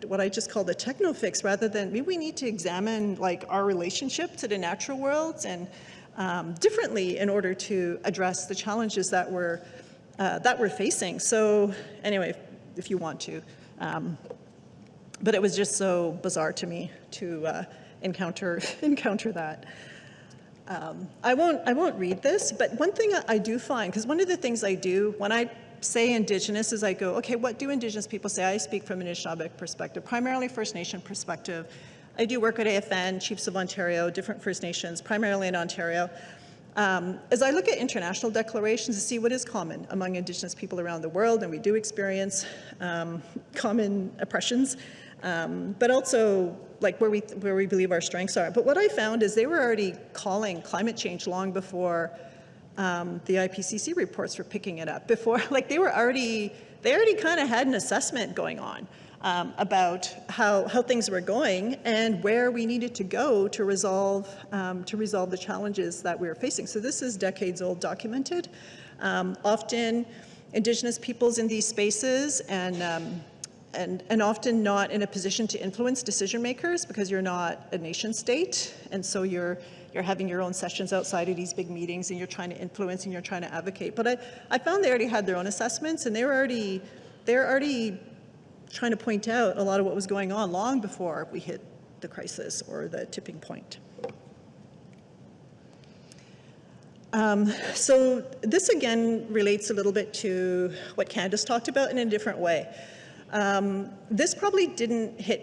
what I just call the techno fix, rather than maybe we need to examine like our relationship to the natural worlds and differently in order to address the challenges that we're facing. So anyway, if you want to. But it was just so bizarre to me to encounter that. I won't read this, but one thing I do find, because one of the things I do when I say Indigenous is I go, okay, what do Indigenous people say? I speak from an Anishinaabe perspective, primarily First Nation perspective. I do work at AFN, Chiefs of Ontario, different First Nations, primarily in Ontario. As I look at international declarations to see what is common among Indigenous people around the world, and we do experience common oppressions, but also like where we believe our strengths are. But what I found is they were already calling climate change long before the IPCC reports were picking it up. Before, like they already kind of had an assessment going on about how things were going and where we needed to go to resolve the challenges that we were facing. So this is decades old, documented. Often Indigenous peoples in these spaces and often not in a position to influence decision makers because you're not a nation state, and so you're you're having your own sessions outside of these big meetings and you're trying to influence and you're trying to advocate. But I found they already had their own assessments, and they're already trying to point out a lot of what was going on long before we hit the crisis or the tipping point. So this again relates a little bit to what Candis talked about in a different way. This probably didn't hit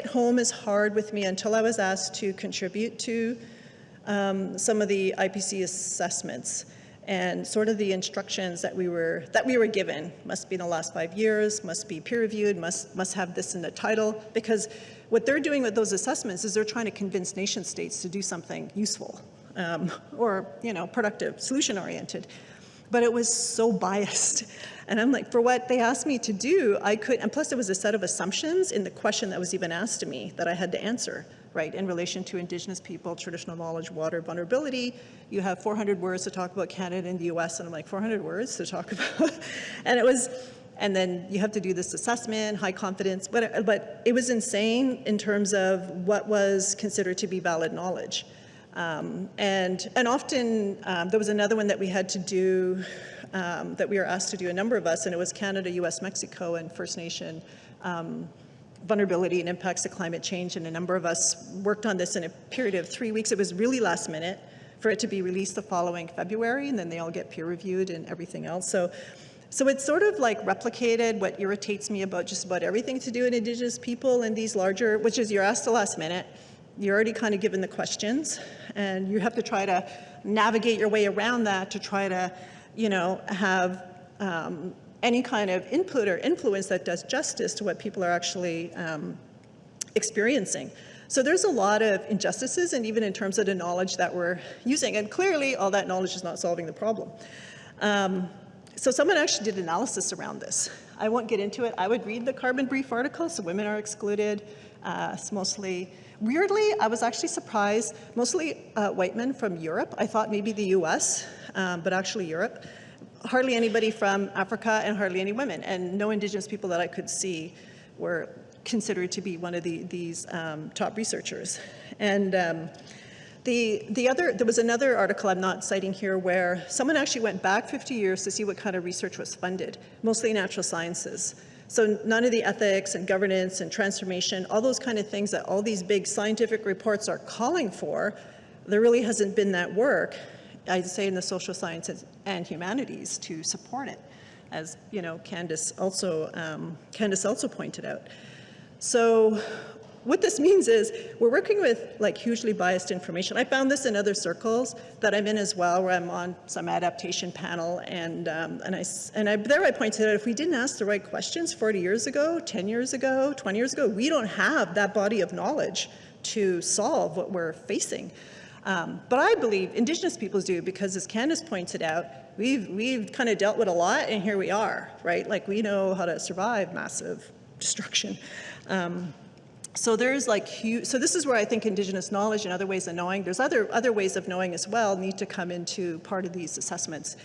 home as hard with me until I was asked to contribute to some of the IPC assessments and sort of the instructions that we were given. Must be in the last 5 years, must be peer reviewed, must have this in the title, because what they're doing with those assessments is they're trying to convince nation states to do something useful or productive, solution oriented. But it was so biased. And I'm like, for what they asked me to do, I could, and plus there was a set of assumptions in the question that was even asked to me that I had to answer, right? In relation to Indigenous people, traditional knowledge, water, vulnerability, you have 400 words to talk about Canada and the US, and I'm like, 400 words to talk about? And then you have to do this assessment, high confidence, but it was insane in terms of what was considered to be valid knowledge. And often there was another one that we had to do, that we were asked to do, a number of us, and it was Canada, US, Mexico, and First Nation vulnerability and impacts to climate change. And a number of us worked on this in a period of 3 weeks. It was really last minute for it to be released the following February, and then they all get peer reviewed and everything else. So it's sort of like replicated what irritates me about just about everything to do with Indigenous people and these larger, which is you're asked the last minute. You're already kind of given the questions, and you have to try to navigate your way around that to try to, have any kind of input or influence that does justice to what people are actually experiencing. So there's a lot of injustices, and even in terms of the knowledge that we're using, and clearly all that knowledge is not solving the problem. So someone actually did analysis around this. I won't get into it. I would read the Carbon Brief article, so women are excluded. It's mostly, weirdly, I was actually surprised, mostly white men from Europe. I thought maybe the US, but actually Europe. Hardly anybody from Africa and hardly any women, and no Indigenous people that I could see were considered to be one of these top researchers. And there was another article I'm not citing here where someone actually went back 50 years to see what kind of research was funded, mostly natural sciences. So none of the ethics and governance and transformation, all those kind of things that all these big scientific reports are calling for, there really hasn't been that work, I'd say, in the social sciences and humanities to support it, as Candis also pointed out. So what this means is we're working with hugely biased information. I found this in other circles that I'm in as well, where I'm on some adaptation panel, and I pointed out if we didn't ask the right questions 40 years ago, 10 years ago, 20 years ago, we don't have that body of knowledge to solve what we're facing. But I believe Indigenous peoples do, because as Candis pointed out, we've kind of dealt with a lot, and here we are, right? We know how to survive massive destruction. So there's so this is where I think Indigenous knowledge and other ways of knowing, there's other ways of knowing as well, need to come into part of these assessments.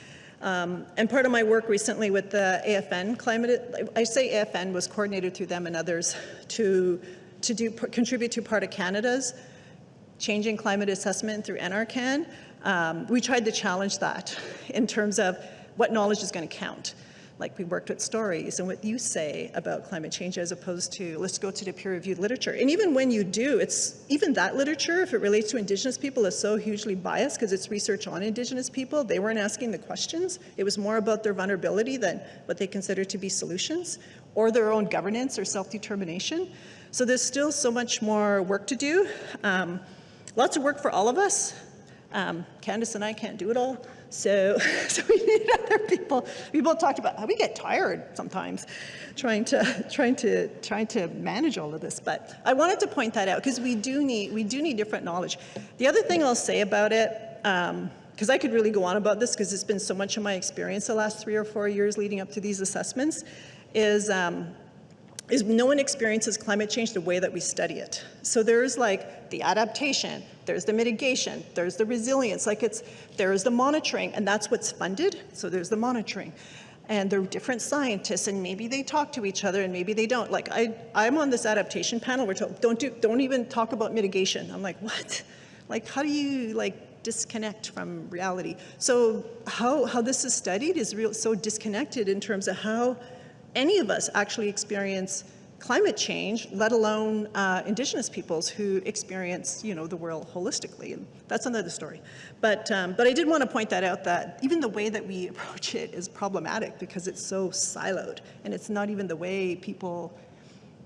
And part of my work recently with the AFN climate, I say AFN was coordinated through them and others to contribute to part of Canada's changing climate assessment through NRCan. We tried to challenge that in terms of what knowledge is going to count. We worked with stories and what you say about climate change as opposed to, let's go to the peer-reviewed literature. And even when you do, even that literature, if it relates to Indigenous people, is so hugely biased because it's research on Indigenous people. They weren't asking the questions. It was more about their vulnerability than what they consider to be solutions or their own governance or self-determination. So there's still so much more work to do. Lots of work for all of us. Candis and I can't do it all. So we need other people. We both talked about how we get tired sometimes trying to manage all of this. But I wanted to point that out because we do need different knowledge. The other thing I'll say about it, because I could really go on about this because it's been so much of my experience the last 3 or 4 years leading up to these assessments, is no one experiences climate change the way that we study it. So there's the adaptation, there's the mitigation, there's the resilience, there's the monitoring, and that's what's funded, so there's the monitoring. And there are different scientists, and maybe they talk to each other, and maybe they don't. I'm on this adaptation panel, we're told, don't even talk about mitigation. I'm like, what? Like, how do you like disconnect from reality? So how this is studied is so disconnected in terms of how any of us actually experience climate change, let alone Indigenous peoples who experience, the world holistically, and that's another story. But I did want to point that out, that even the way that we approach it is problematic because it's so siloed, and it's not even the way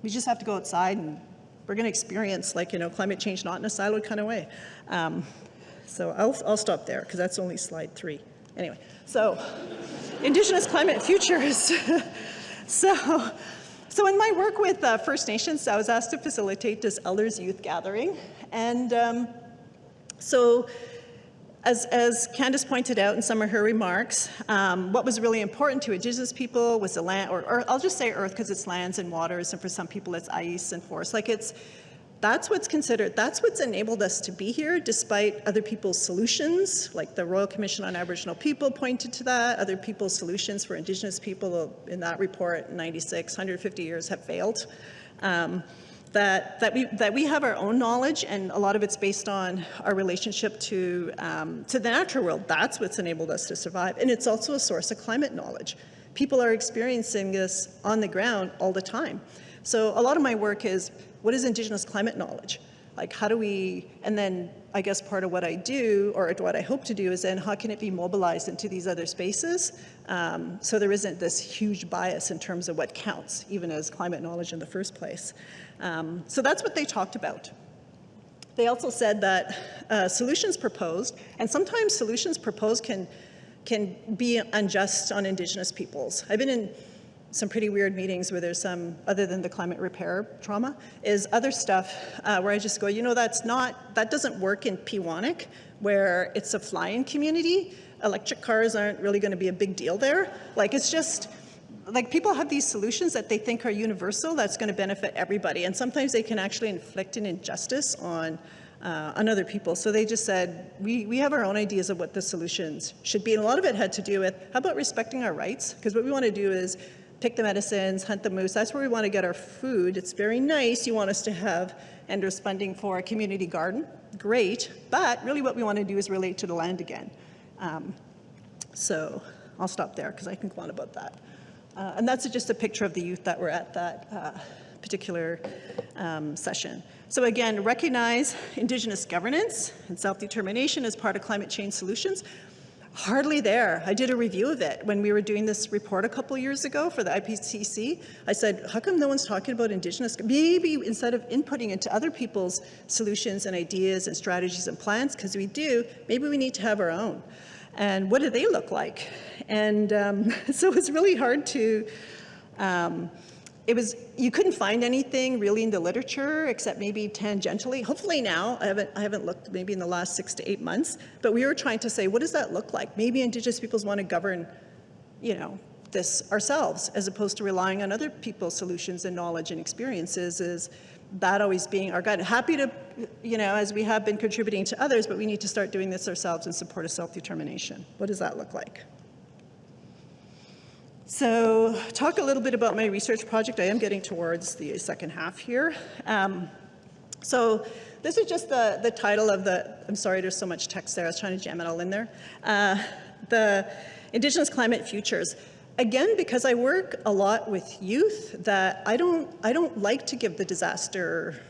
we just have to go outside and we're going to experience climate change not in a siloed kind of way. So I'll stop there because that's only slide 3. Anyway, so Indigenous climate futures. So in my work with First Nations, I was asked to facilitate this elders youth gathering. And so as Candis pointed out in some of her remarks, what was really important to Indigenous people was the land, or I'll just say earth because it's lands and waters, and for some people it's ice and forest. That's what's enabled us to be here, despite other people's solutions, like the Royal Commission on Aboriginal People pointed to that. Other people's solutions for Indigenous people in that report, 96, 150 years have failed. That we have our own knowledge, and a lot of it's based on our relationship to the natural world. That's what's enabled us to survive. And it's also a source of climate knowledge. People are experiencing this on the ground all the time. So a lot of my work is, what is Indigenous climate knowledge? Like, how do we, and then I guess part of what I do, or what I hope to do, is then how can it be mobilized into these other spaces so there isn't this huge bias in terms of what counts, even as climate knowledge in the first place. So that's what they talked about. They also said that solutions proposed, and sometimes solutions proposed can be unjust on Indigenous peoples. I've been in some pretty weird meetings where there's some, other than the climate repair trauma, is other stuff where I just go, that doesn't work in Pewanik, where it's a fly-in community. Electric cars aren't really going to be a big deal there. It's just, people have these solutions that they think are universal, that's going to benefit everybody, and sometimes they can actually inflict an injustice on other people. So they just said, we have our own ideas of what the solutions should be, and a lot of it had to do with, how about respecting our rights? Because what we want to do is pick the medicines, hunt the moose. That's where we want to get our food. It's very nice. You want us to have, and there's funding for a community garden. Great. But really what we want to do is relate to the land again. So I'll stop there because I can go on about that. And that's just a picture of the youth that were at that particular session. So again, recognize Indigenous governance and self-determination as part of climate change solutions. Hardly there. I did a review of it when we were doing this report a couple years ago for the IPCC. I said, how come no one's talking about Indigenous? Maybe instead of inputting into other people's solutions and ideas and strategies and plans, because we do, maybe we need to have our own. And what do they look like? And so it's really hard to, you couldn't find anything really in the literature except maybe tangentially. Hopefully now, I haven't looked maybe in the last 6 to 8 months, but we were trying to say, what does that look like? Maybe Indigenous peoples want to govern, this ourselves, as opposed to relying on other people's solutions and knowledge and experiences. Is that always being our guide? Happy to, as we have been contributing to others, but we need to start doing this ourselves in support of self-determination. What does that look like? So talk a little bit about my research project. I am getting towards the second half here. So this is just the title of I'm sorry, there's so much text there. I was trying to jam it all in there. The Indigenous Climate Futures. Again, because I work a lot with youth, that I don't like to give the disaster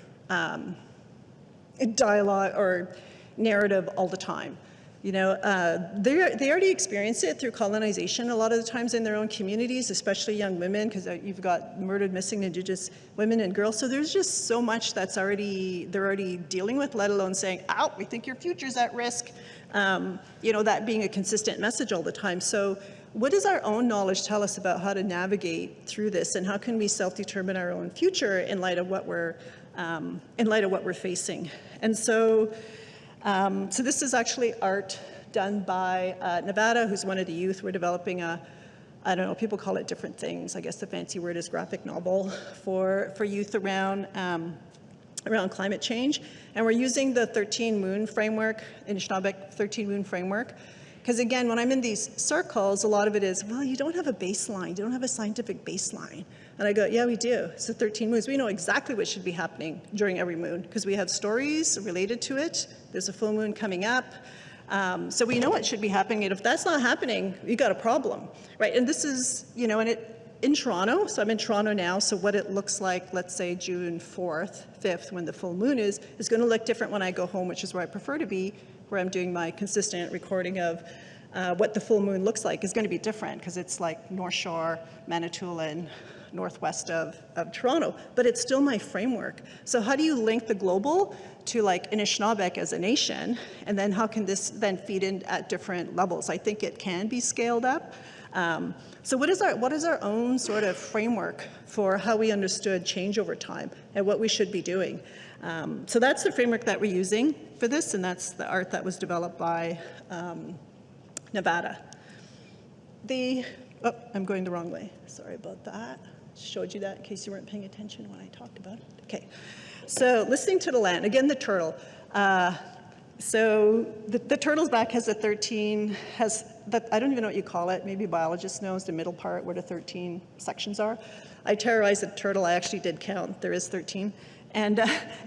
dialogue or narrative all the time. They already experience it through colonization a lot of the times in their own communities, especially young women, because you've got murdered, missing Indigenous women and girls. So there's just so much they're already dealing with, let alone saying, "Ow, we think your future's at risk." That being a consistent message all the time. So what does our own knowledge tell us about how to navigate through this, and how can we self-determine our own future in light of what we're facing? And so this is actually art done by Nevada, who's one of the youth. We're developing I don't know, people call it different things. I guess the fancy word is graphic novel for youth around climate change. And we're using the 13 Moon framework, Anishinaabe 13 Moon framework. Because again, when I'm in these circles, a lot of it is, well, you don't have a baseline. You don't have a scientific baseline And I go, yeah, we do. It's the 13 moons. We know exactly what should be happening during every moon because we have stories related to it. There's a full moon coming up. So we know what should be happening. And if that's not happening, you got a problem, right? And this is, you know, in Toronto, so I'm in Toronto now, so what it looks like, let's say June 4th, 5th, when the full moon is going to look different when I go home, which is where I prefer to be, where I'm doing my consistent recording of what the full moon looks like is going to be different because it's like North Shore, Manitoulin, northwest of Toronto, but it's still my framework. So how do you link the global to like Anishinaabe as a nation, and then how can this then feed in at different levels? I think it can be scaled up. So what is our own sort of framework for how we understood change over time and what we should be doing? So that's the framework that we're using for this, and that's the art that was developed by Nevada. Oh, I'm going the wrong way. Sorry about that. Showed you that in case you weren't paying attention when I talked about it. Okay. So listening to the land, again, the turtle. So the turtle's back has a 13, I don't even know what you call it. Maybe a biologist knows the middle part where the 13 sections are. I terrorized the turtle. I actually did count. There is 13. And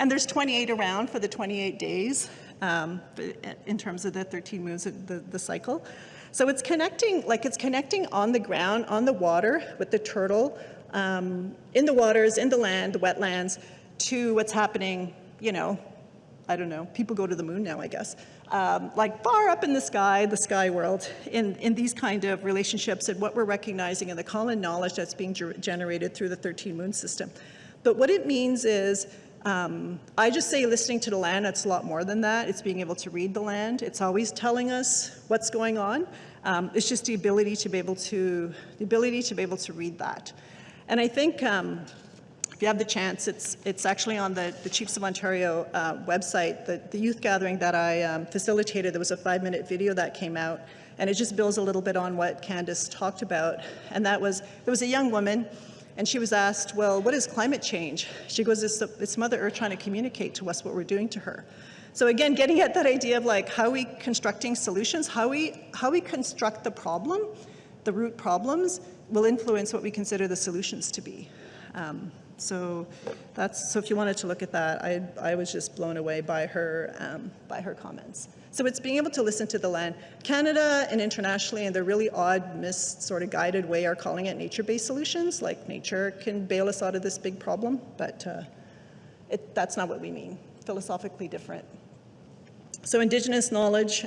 there's 28 around for the 28 days in terms of the 13 moons, the cycle. So it's connecting on the ground, on the water with the turtle, in the waters, in the land, the wetlands, to what's happening, you know, I don't know, people go to the moon now, I guess, like far up in the sky world, in these kind of relationships and what we're recognizing and the common knowledge that's being generated through the 13 moon system. But what it means is, I just say listening to the land, it's a lot more than that. It's being able to read the land. It's always telling us what's going on. It's just the ability to be able to read that. And I think if you have the chance, it's actually on the Chiefs of Ontario website, the youth gathering that I facilitated. There was a 5-minute video that came out, and it just builds a little bit on what Candis talked about. And there was a young woman, and she was asked, well, what is climate change? She goes, it's Mother Earth trying to communicate to us what we're doing to her. So again, getting at that idea of like how we constructing solutions, how we construct the problem, the root problems, will influence what we consider the solutions to be. So if you wanted to look at that, I was just blown away by her comments. So it's being able to listen to the land. Canada and internationally, in their really odd, sort of guided way, are calling it nature-based solutions, like nature can bail us out of this big problem, but that's not what we mean. Philosophically different. So Indigenous knowledge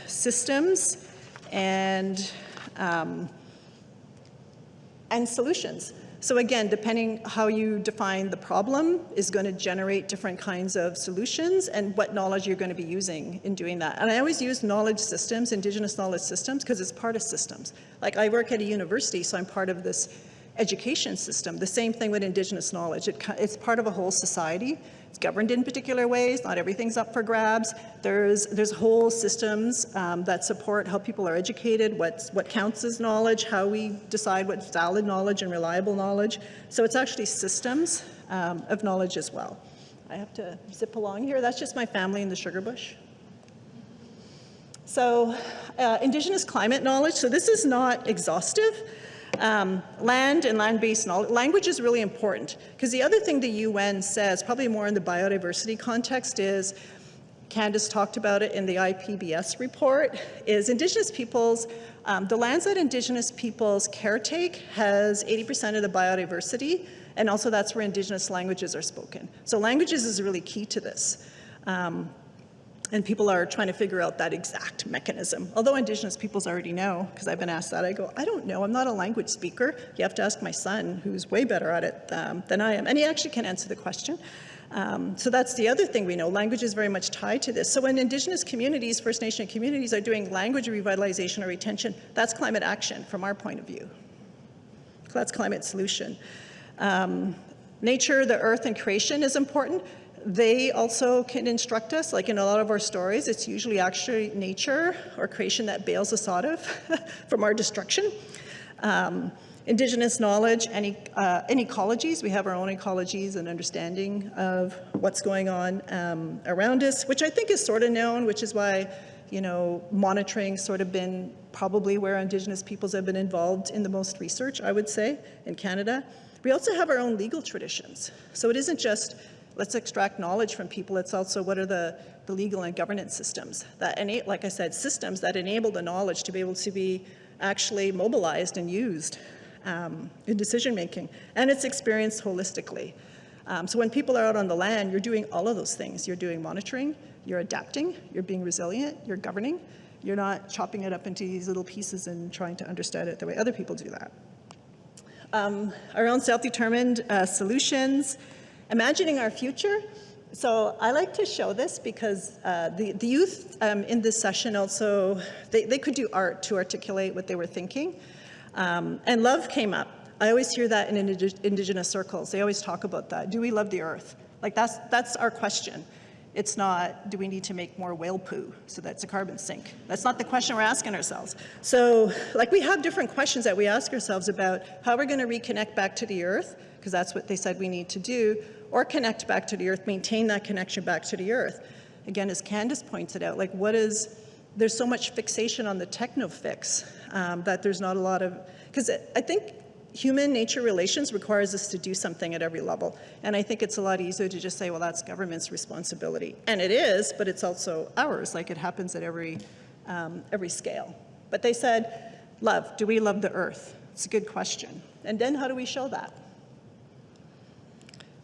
systems and solutions. So again, depending how you define the problem is going to generate different kinds of solutions and what knowledge you're going to be using in doing that. And I always use knowledge systems, Indigenous knowledge systems, because it's part of systems. Like I work at a university, so I'm part of this education system. The same thing with Indigenous knowledge. It's part of a whole society. It's governed in particular ways. Not everything's up for grabs. There's whole systems that support how people are educated, what counts as knowledge, how we decide what's valid knowledge and reliable knowledge. So it's actually systems of knowledge as well. I have to zip along here. That's just my family in the sugar bush. So Indigenous climate knowledge. So this is not exhaustive. Land and land-based knowledge. Language is really important because the other thing the UN says, probably more in the biodiversity context, is, Candis talked about it in the IPBS report, is Indigenous peoples, the lands that Indigenous peoples caretake has 80% of the biodiversity, and also that's where Indigenous languages are spoken. So languages is really key to this. And people are trying to figure out that exact mechanism. Although Indigenous peoples already know, because I've been asked that, I go, I don't know, I'm not a language speaker. You have to ask my son, who's way better at it than I am. And he actually can answer the question. So that's the other thing we know. Language is very much tied to this. So when Indigenous communities, First Nation communities are doing language revitalization or retention, that's climate action from our point of view. That's climate solution. Nature, the earth, and creation is important. They also can instruct us, like in a lot of our stories, it's usually actually nature or creation that bails us out of from our destruction. Indigenous knowledge and ecologies. We have our own ecologies and understanding of what's going on around us, which I think is sort of known, which is why monitoring sort of been probably where Indigenous peoples have been involved in the most research, I would say, in Canada. We also have our own legal traditions. So it isn't just, let's extract knowledge from people, it's also what are the legal and governance systems that, like I said, systems that enable the knowledge to be able to be actually mobilized and used in decision making. And it's experienced holistically. So when people are out on the land, you're doing all of those things. You're doing monitoring, you're adapting, you're being resilient, you're governing. You're not chopping it up into these little pieces and trying to understand it the way other people do that. Our own self-determined solutions, imagining our future. So I like to show this because the youth in this session also, they could do art to articulate what they were thinking. And love came up. I always hear that in Indigenous circles. They always talk about that. Do we love the earth? Like that's our question. It's not, do we need to make more whale poo so that's a carbon sink? That's not the question we're asking ourselves. So like we have different questions that we ask ourselves about how we're going to reconnect back to the earth, because that's what they said we need to do, or connect back to the earth, maintain that connection back to the earth. Again, as Candis pointed out, like there's so much fixation on the techno fix that there's not a lot of, because I think human-nature relations requires us to do something at every level. And I think it's a lot easier to just say, well, that's government's responsibility. And it is, but it's also ours, like it happens at every scale. But they said, love, do we love the earth? It's a good question. And then how do we show that?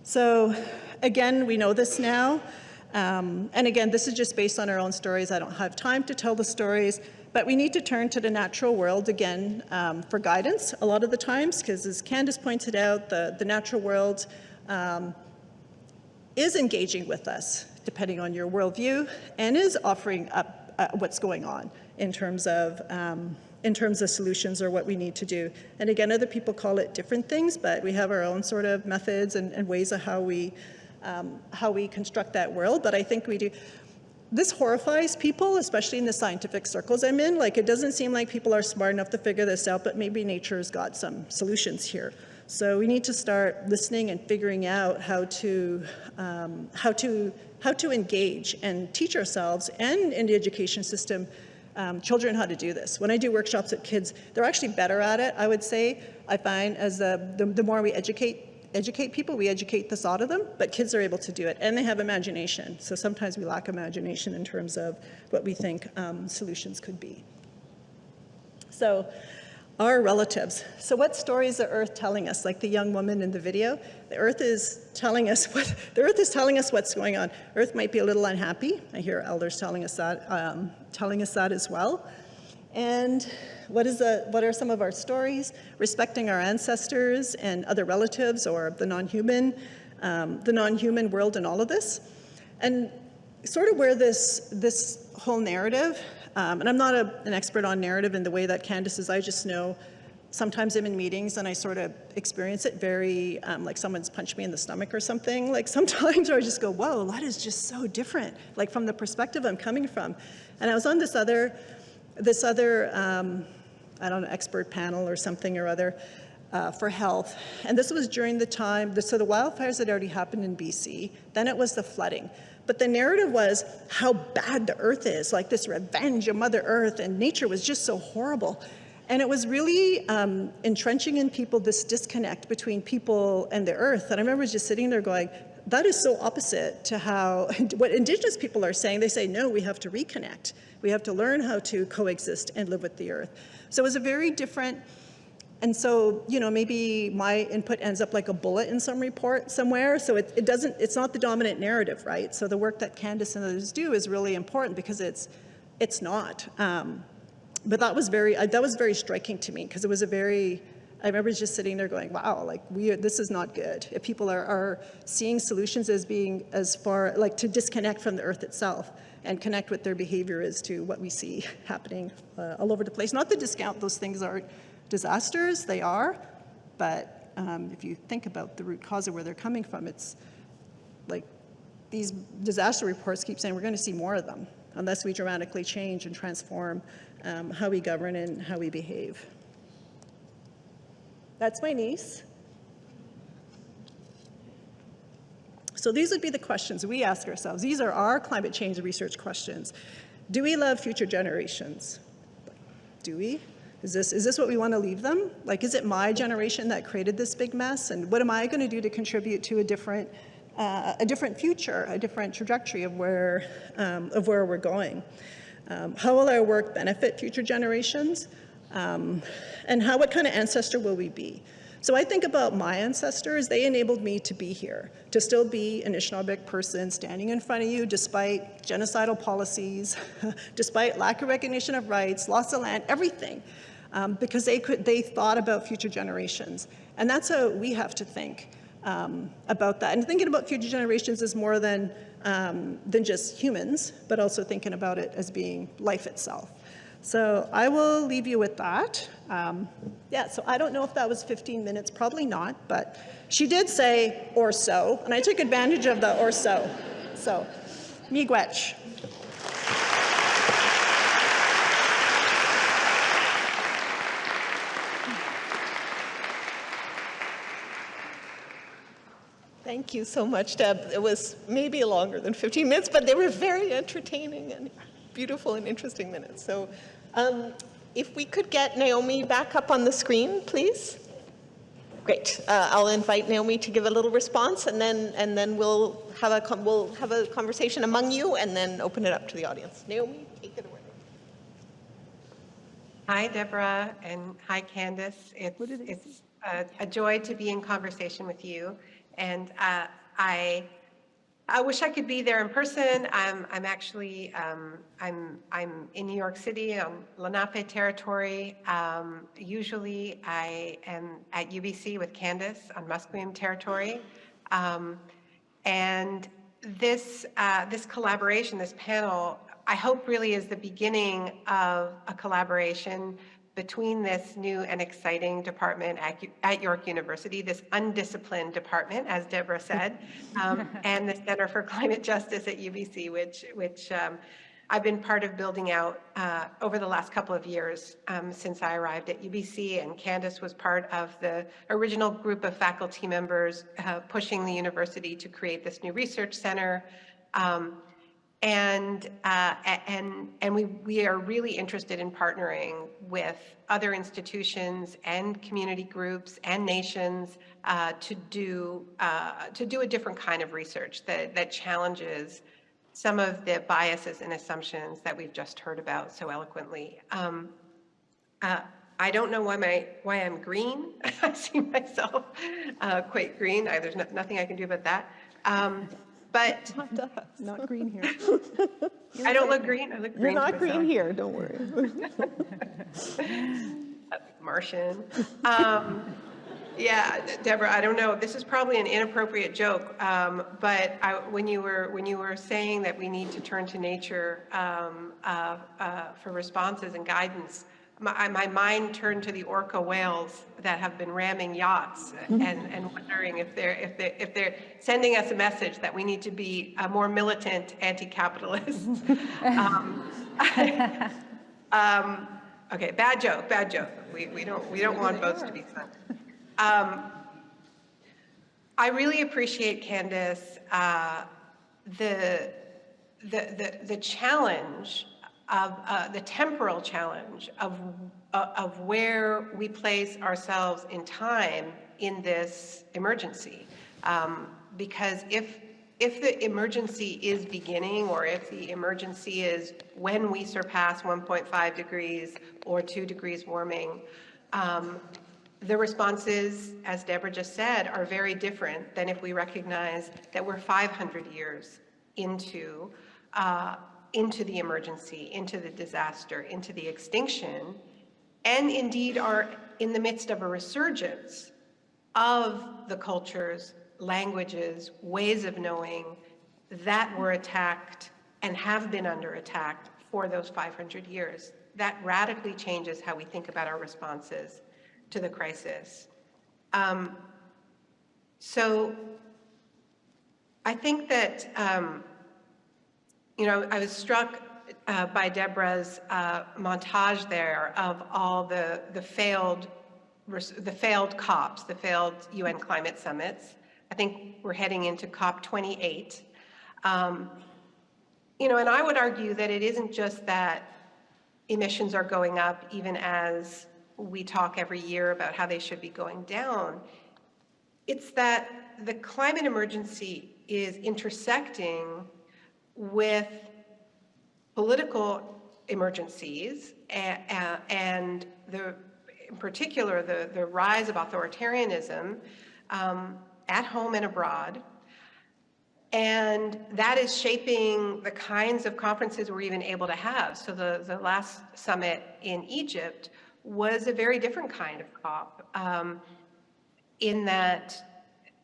So again, we know this now. And again, this is just based on our own stories. I don't have time to tell the stories. But we need to turn to the natural world again for guidance a lot of the times, because as Candis pointed out, the natural world is engaging with us, depending on your worldview, and is offering up what's going on in terms of solutions or what we need to do. And again, other people call it different things, but we have our own sort of methods and ways of how we construct that world. But I think we do. This horrifies people, especially in the scientific circles I'm in. Like, it doesn't seem like people are smart enough to figure this out, but maybe nature's got some solutions here. So we need to start listening and figuring out how to engage and teach ourselves and in the education system children how to do this. When I do workshops with kids, they're actually better at it, I would say. I find as the more we educate people, we educate this out of them, but kids are able to do it, and they have imagination. So sometimes we lack imagination in terms of what we think solutions could be. So our relatives. So what story is the earth telling us? Like the young woman in the video, the earth is telling us what's going on. Earth might be a little unhappy. I hear elders telling us that as well. And what are some of our stories? Respecting our ancestors and other relatives, or the non-human world in all of this. And sort of where this whole narrative, and I'm not an expert on narrative in the way that Candis is, I just know sometimes I'm in meetings and I sort of experience it very, like someone's punched me in the stomach or something. Like sometimes I just go, whoa, that is just so different, like from the perspective I'm coming from. And I was on this other I don't know, expert panel or something or other for health. And this was during the time, so the wildfires had already happened in BC, then it was the flooding. But the narrative was how bad the earth is, like this revenge of Mother Earth, and nature was just so horrible. And it was really entrenching in people this disconnect between people and the earth. And I remember just sitting there going, that is so opposite to what Indigenous people are saying. They say, no, we have to reconnect. We have to learn how to coexist and live with the earth. So it was a very different, and so, maybe my input ends up like a bullet in some report somewhere. So it's not the dominant narrative, right? So the work that Candis and others do is really important because it's not. But that was very striking to me, because it was I remember just sitting there going, wow, like this is not good. If people are seeing solutions as being as far, like to disconnect from the earth itself and connect with their behavior as to what we see happening all over the place. Not to discount those things aren't disasters, they are, but if you think about the root cause of where they're coming from, it's like these disaster reports keep saying we're going to see more of them unless we dramatically change and transform how we govern and how we behave. That's my niece. So these would be the questions we ask ourselves. These are our climate change research questions. Do we love future generations? Do we? Is this what we want to leave them? Like, is it my generation that created this big mess? And what am I going to do to contribute to a different future, a different trajectory of where we're going? How will our work benefit future generations? And what kind of ancestor will we be? So I think about my ancestors. They enabled me to be here, to still be an Anishinaabe person standing in front of you despite genocidal policies, despite lack of recognition of rights, loss of land, everything, because they thought about future generations. And that's how we have to think about that. And thinking about future generations is more than just humans, but also thinking about it as being life itself. So I will leave you with that. So I don't know if that was 15 minutes, probably not, but she did say, or so, and I took advantage of the or so. So, miigwech. Thank you so much, Deb. It was maybe longer than 15 minutes, but they were very entertaining and beautiful and interesting minutes. So if we could get Naomi back up on the screen, please. Great. I'll invite Naomi to give a little response, and then we'll have a conversation among you, and then open it up to the audience. Naomi, take it away. Hi, Deborah, and hi, Candis. It's a joy to be in conversation with you, and I wish I could be there in person. I'm actually I'm in New York City on Lenape territory. Usually I am at UBC with Candis on Musqueam territory, and this collaboration, this panel, I hope really is the beginning of a collaboration between this new and exciting department at York University, this undisciplined department, as Deborah said, and the Center for Climate Justice at UBC, which I've been part of building out over the last couple of years since I arrived at UBC, and Candis was part of the original group of faculty members pushing the university to create this new research center. And we are really interested in partnering with other institutions and community groups and nations to do a different kind of research that challenges some of the biases and assumptions that we've just heard about so eloquently. I don't know why I'm green. I see myself quite green. There's nothing I can do about that. But Not green here. I don't look green. I look green. You're not green here. Don't worry. Martian. Yeah, Deborah. I don't know. This is probably an inappropriate joke, but when you were saying that we need to turn to nature for responses and guidance, my mind turned to the orca whales that have been ramming yachts and wondering if they're sending us a message that we need to be a more militant anti-capitalist. Okay, bad joke. We don't want boats to be sunk. I really appreciate, Candis, the challenge of the temporal challenge of where we place ourselves in time in this emergency, because if the emergency is beginning, or if the emergency is when we surpass 1.5 degrees or 2 degrees warming, the responses, as Deborah just said, are very different than if we recognize that we're 500 years into the emergency, into the disaster, into the extinction, and indeed are in the midst of a resurgence of the cultures, languages, ways of knowing that were attacked and have been under attack for those 500 years. That radically changes how we think about our responses to the crisis. So I think that I was struck by Deborah's montage there of all the failed COPs, the failed UN climate summits. I think we're heading into COP 28. And I would argue that it isn't just that emissions are going up, even as we talk every year about how they should be going down. It's that the climate emergency is intersecting with political emergencies and in particular, the rise of authoritarianism at home and abroad. And that is shaping the kinds of conferences we're even able to have. So the last summit in Egypt was a very different kind of COP, in that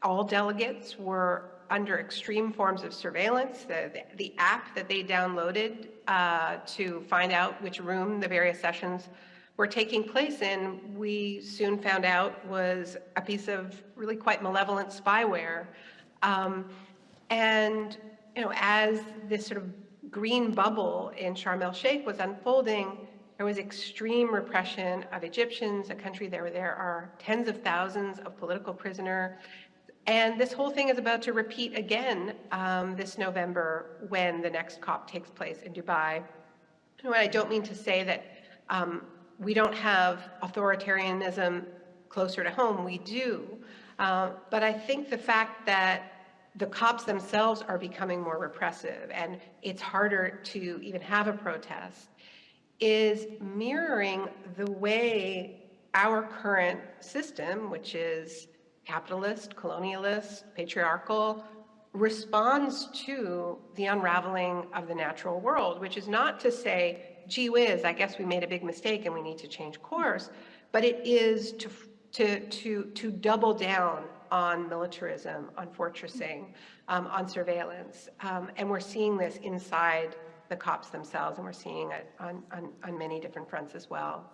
all delegates were under extreme forms of surveillance. The app that they downloaded to find out which room the various sessions were taking place in, we soon found out was a piece of really quite malevolent spyware. And as this sort of green bubble in Sharm el-Sheikh was unfolding, there was extreme repression of Egyptians, a country where there are tens of thousands of political prisoners. And this whole thing is about to repeat again this November when the next COP takes place in Dubai. I don't mean to say that we don't have authoritarianism closer to home. We do. But I think the fact that the COPs themselves are becoming more repressive and it's harder to even have a protest is mirroring the way our current system, which is capitalist, colonialist, patriarchal, responds to the unraveling of the natural world, which is not to say, gee whiz, I guess we made a big mistake and we need to change course, but it is to double down on militarism, on fortressing, on surveillance. And we're seeing this inside the COPs themselves, and we're seeing it on many different fronts as well.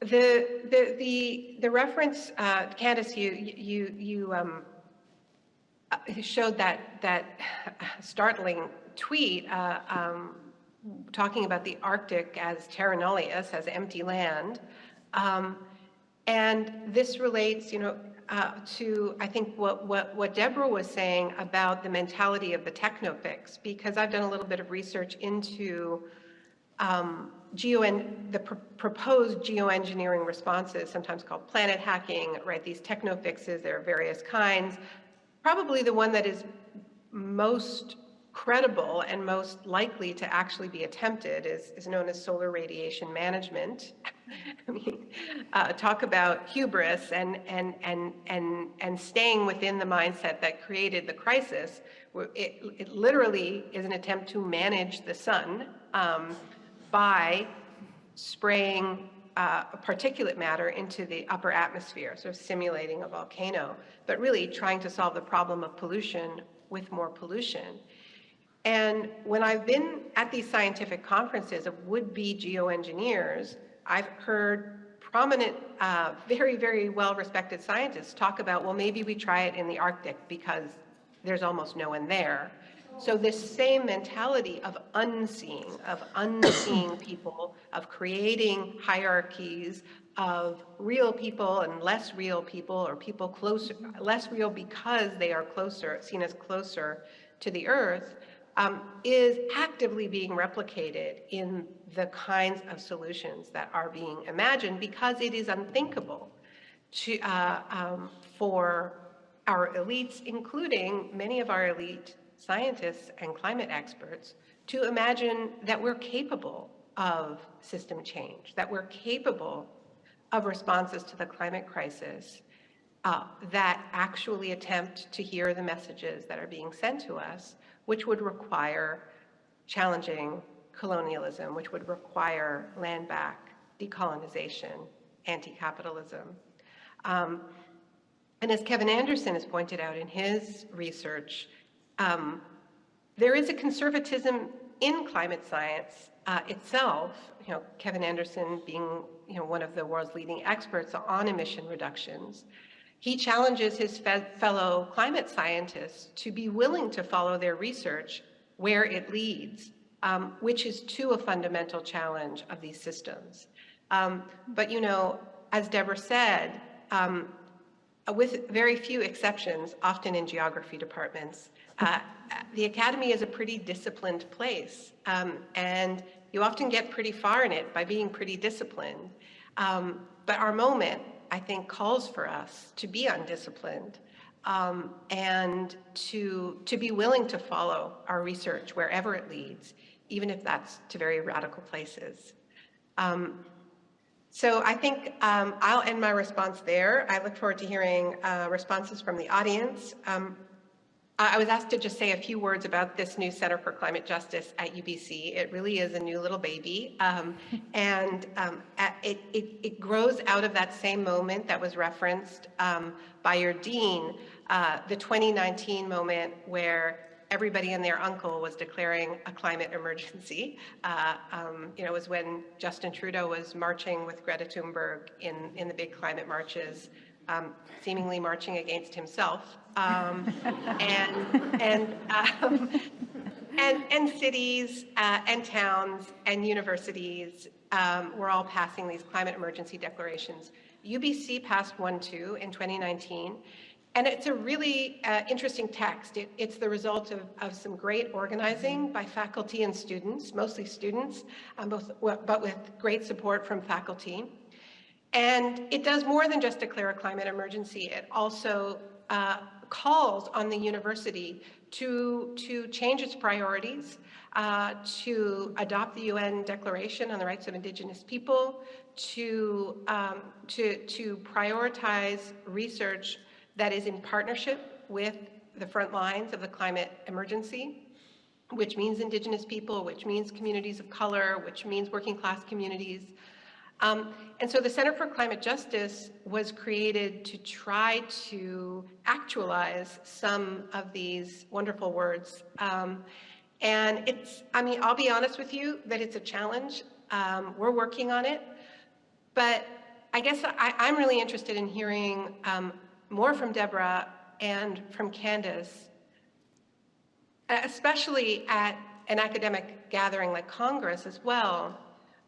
The reference, Candis, you showed that startling tweet talking about the Arctic as terra nullius, as empty land. And this relates, to, I think, what Deborah was saying about the mentality of the technofix, because I've done a little bit of research into the proposed geoengineering responses, sometimes called planet hacking, right? These technofixes, there are various kinds. Probably the one that is most credible and most likely to actually be attempted is known as solar radiation management. I mean, talk about hubris and staying within the mindset that created the crisis. It literally is an attempt to manage the sun by spraying particulate matter into the upper atmosphere, sort of simulating a volcano, but really trying to solve the problem of pollution with more pollution. And when I've been at these scientific conferences of would-be geoengineers, I've heard prominent, very, very well-respected scientists talk about, well, maybe we try it in the Arctic because there's almost no one there. So this same mentality of unseeing people, of creating hierarchies of real people and less real people, or people closer, less real because they are closer, seen as closer to the Earth, is actively being replicated in the kinds of solutions that are being imagined, because it is unthinkable to, for our elites, including many of our elite scientists and climate experts, to imagine that we're capable of system change, that we're capable of responses to the climate crisis that actually attempt to hear the messages that are being sent to us, which would require challenging colonialism, which would require land back, decolonization, anti-capitalism. And as Kevin Anderson has pointed out in his research, there is a conservatism in climate science itself. Kevin Anderson being one of the world's leading experts on emission reductions. He challenges his fellow climate scientists to be willing to follow their research where it leads, which is to a fundamental challenge of these systems. But as Deborah said, with very few exceptions, often in geography departments. The academy is a pretty disciplined place, and you often get pretty far in it by being pretty disciplined. But our moment, I think, calls for us to be undisciplined and to be willing to follow our research wherever it leads, even if that's to very radical places. So I think I'll end my response there. I look forward to hearing responses from the audience. I was asked to just say a few words about this new Center for Climate Justice at UBC. It really is a new little baby, and it grows out of that same moment that was referenced by your dean, the 2019 moment where everybody and their uncle was declaring a climate emergency. It was when Justin Trudeau was marching with Greta Thunberg in the big climate marches, seemingly marching against himself. And cities and towns and universities were all passing these climate emergency declarations. UBC passed one too in 2019. And it's a really interesting text. It's the result of some great organizing by faculty and students, mostly students, but with great support from faculty. And it does more than just declare a climate emergency. It also calls on the university to change its priorities, to adopt the UN Declaration on the Rights of Indigenous People, to prioritize research that is in partnership with the front lines of the climate emergency, which means Indigenous people, which means communities of color, which means working class communities. And so the Center for Climate Justice was created to try to actualize some of these wonderful words. And I'll be honest with you that it's a challenge. We're working on it. But I guess I'm really interested in hearing more from Deborah and from Candis, especially at an academic gathering like Congress as well,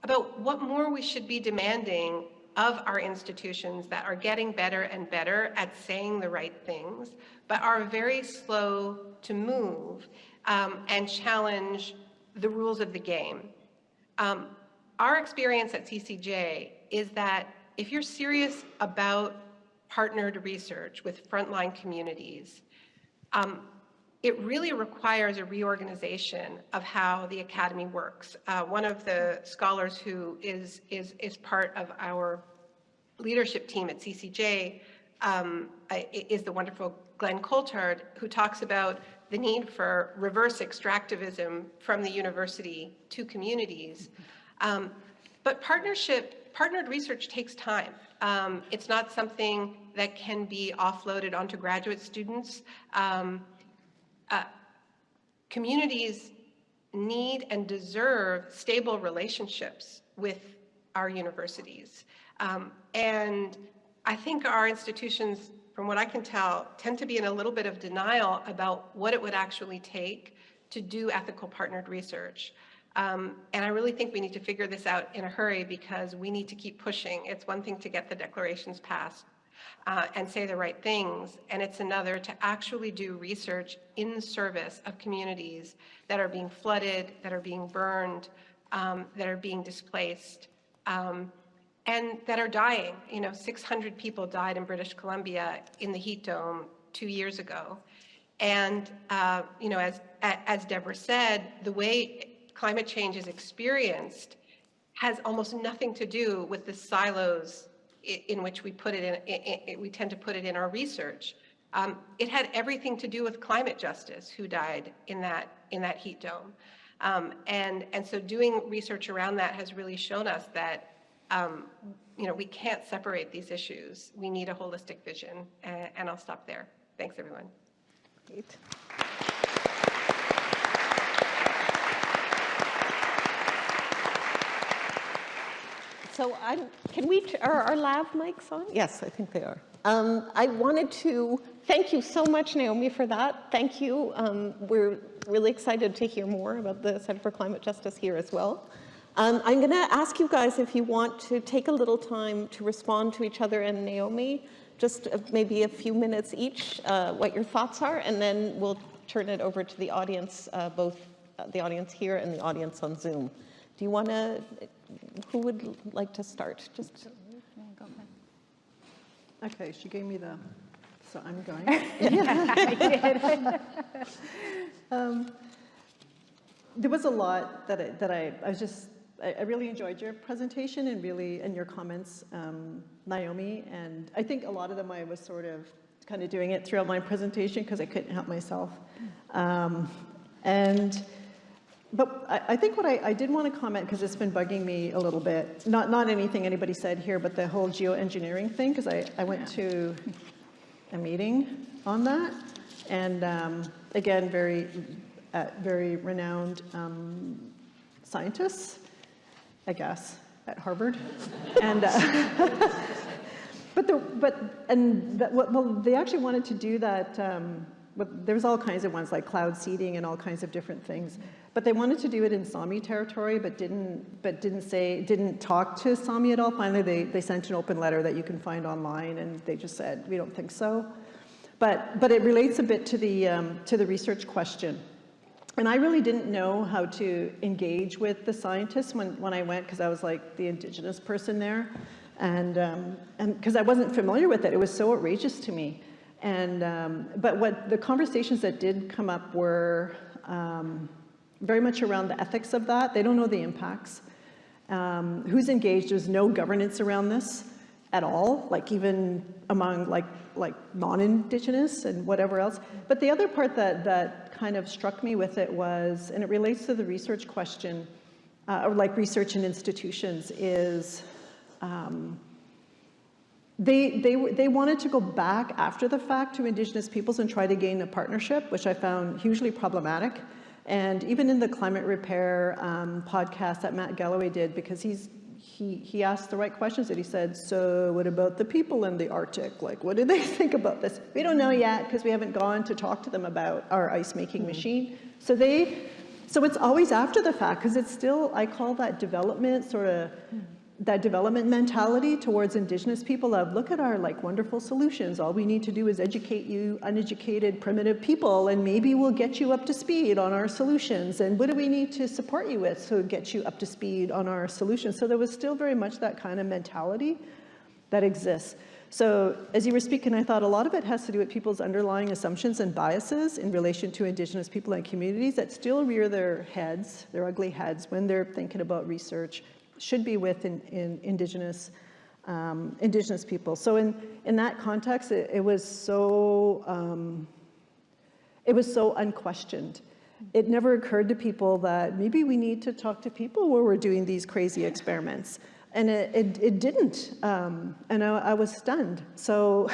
about what more we should be demanding of our institutions that are getting better and better at saying the right things, but are very slow to move and challenge the rules of the game. Our experience at CCJ is that if you're serious about partnered research with frontline communities, it really requires a reorganization of how the academy works. One of the scholars who is part of our leadership team at CCJ is the wonderful Glenn Coulthard, who talks about the need for reverse extractivism from the university to communities. But partnered research takes time. It's not something that can be offloaded onto graduate students. Communities need and deserve stable relationships with our universities. And I think our institutions, from what I can tell, tend to be in a little bit of denial about what it would actually take to do ethical partnered research. And I really think we need to figure this out in a hurry because we need to keep pushing. It's one thing to get the declarations passed and say the right things, and it's another to actually do research in service of communities that are being flooded, that are being burned, that are being displaced, and that are dying. 600 people died in British Columbia in the heat dome 2 years ago. And, as Deborah said, the way climate change is experienced has almost nothing to do with the silos in which we put it in. We tend to put it in our research. It had everything to do with climate justice, who died in that heat dome, and so doing research around that has really shown us that we can't separate these issues. We need a holistic vision, and I'll stop there. Thanks, everyone. Great. So are our lav mics on? Yes, I think they are. I wanted to thank you so much, Naomi, for that. Thank you. We're really excited to hear more about the Center for Climate Justice here as well. I'm going to ask you guys if you want to take a little time to respond to each other and Naomi just maybe a few minutes each, what your thoughts are, and then we'll turn it over to the audience, both the audience here and the audience on Zoom. Do you want to, who would like to start? Just Okay, she gave me the, so I'm going. There was a lot that I really enjoyed your presentation and your comments, Naomi, and I think a lot of them I was sort of kind of doing it throughout my presentation because I couldn't help myself. But I think what I did want to comment, because it's been bugging me a little bit, not anything anybody said here, but the whole geoengineering thing, because I went to a meeting on that, and again, very renowned scientists, I guess, at Harvard, and well, they actually wanted to do that. There was all kinds of ones like cloud seeding and all kinds of different things, but they wanted to do it in Sami territory, but didn't talk to Sami at all. Finally, they sent an open letter that you can find online, and they just said, we don't think so. But it relates a bit to the research question. And I really didn't know how to engage with the scientists when I went, because I was like the Indigenous person there, and because I wasn't familiar with it, it was so outrageous to me. But what the conversations that did come up were very much around the ethics of that. They don't know the impacts. Who's engaged? There's no governance around this at all, like even among like non-Indigenous and whatever else. But the other part that kind of struck me with it was, and it relates to the research question, or like research in institutions, is they wanted to go back after the fact to Indigenous peoples and try to gain a partnership, which I found hugely problematic. And even in the climate repair podcast that Matt Galloway did, because he asked the right questions, and he said, so what about the people in the Arctic? Like, what do they think about this? We don't know yet, because we haven't gone to talk to them about our ice-making machine. So it's always after the fact, because it's still, I call that development sort of, that development mentality towards Indigenous people of, look at our like wonderful solutions. All we need to do is educate you uneducated primitive people, and maybe we'll get you up to speed on our solutions. And what do we need to support you with to get you up to speed on our solutions? So there was still very much that kind of mentality that exists. So as you were speaking, I thought a lot of it has to do with people's underlying assumptions and biases in relation to Indigenous people and communities that still rear their heads, their ugly heads, when they're thinking about research. Should be with Indigenous people. So in that context, it was so unquestioned. It never occurred to people that maybe we need to talk to people where we're doing these crazy experiments, and it didn't. And I was stunned. So.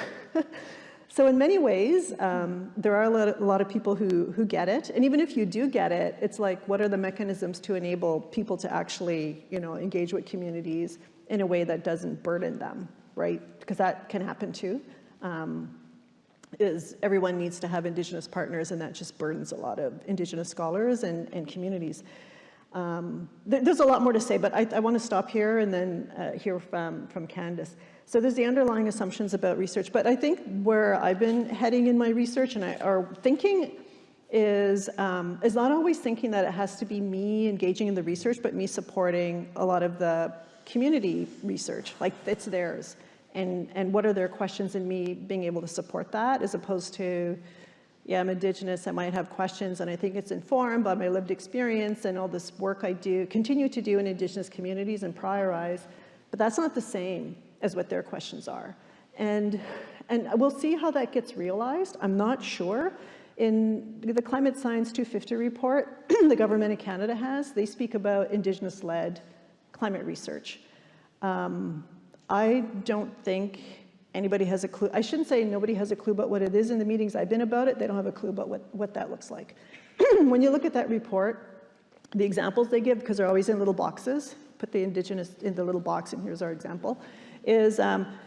So in many ways, there are a lot of people who get it. And even if you do get it, it's like, what are the mechanisms to enable people to actually, engage with communities in a way that doesn't burden them, right? Because that can happen too. Is everyone needs to have Indigenous partners, and that just burdens a lot of Indigenous scholars and communities. There's a lot more to say, but I want to stop here and then hear from Candis. So there's the underlying assumptions about research, but I think where I've been heading in my research or thinking is not always thinking that it has to be me engaging in the research, but me supporting a lot of the community research, like it's theirs, and what are their questions, and me being able to support that, as opposed to, yeah, I'm Indigenous, I might have questions, and I think it's informed by my lived experience and all this work I continue to do in Indigenous communities and prioritize, but that's not the same as what their questions are. And we'll see how that gets realized. I'm not sure. In the Climate Science 250 report the Government of Canada has, they speak about Indigenous-led climate research. I don't think anybody has a clue. I shouldn't say nobody has a clue about what it is. In the meetings I've been about it, they don't have a clue about what that looks like. When you look at that report, the examples they give, because they're always in little boxes, put the Indigenous in the little box, and here's our example, is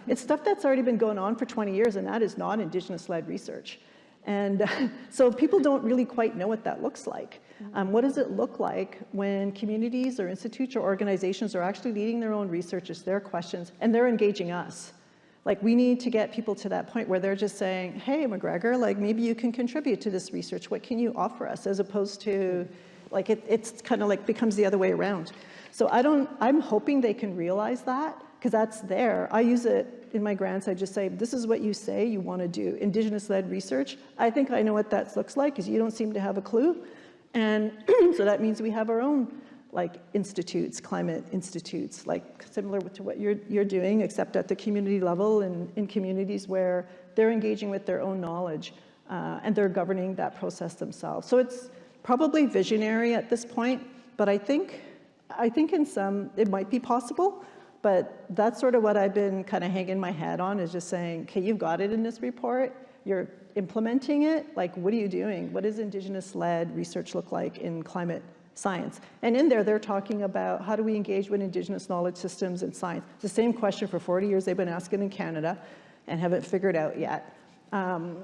it's stuff that's already been going on for 20 years, and that is not Indigenous-led research. And so people don't really quite know what that looks like. What does it look like when communities or institutes or organizations are actually leading their own research, it's their questions, and they're engaging us? Like, we need to get people to that point where they're just saying, hey, McGregor, like, maybe you can contribute to this research. What can you offer us? As opposed to, like, it's kind of like becomes the other way around. So I'm hoping they can realize that, because that's there. I use it in my grants. I just say, this is what you say you want to do, Indigenous-led research. I think I know what that looks like, because you don't seem to have a clue. And so that means we have our own, like, institutes, climate institutes, like similar to what you're doing, except at the community level and in communities where they're engaging with their own knowledge and they're governing that process themselves. So it's probably visionary at this point, but I think in some, it might be possible, but that's sort of what I've been kind of hanging my hat on, is just saying, okay, you've got it in this report, you're implementing it, like, what are you doing? What does Indigenous-led research look like in climate science? And in there, they're talking about how do we engage with Indigenous knowledge systems and science. It's the same question for 40 years they've been asking in Canada and haven't figured out yet.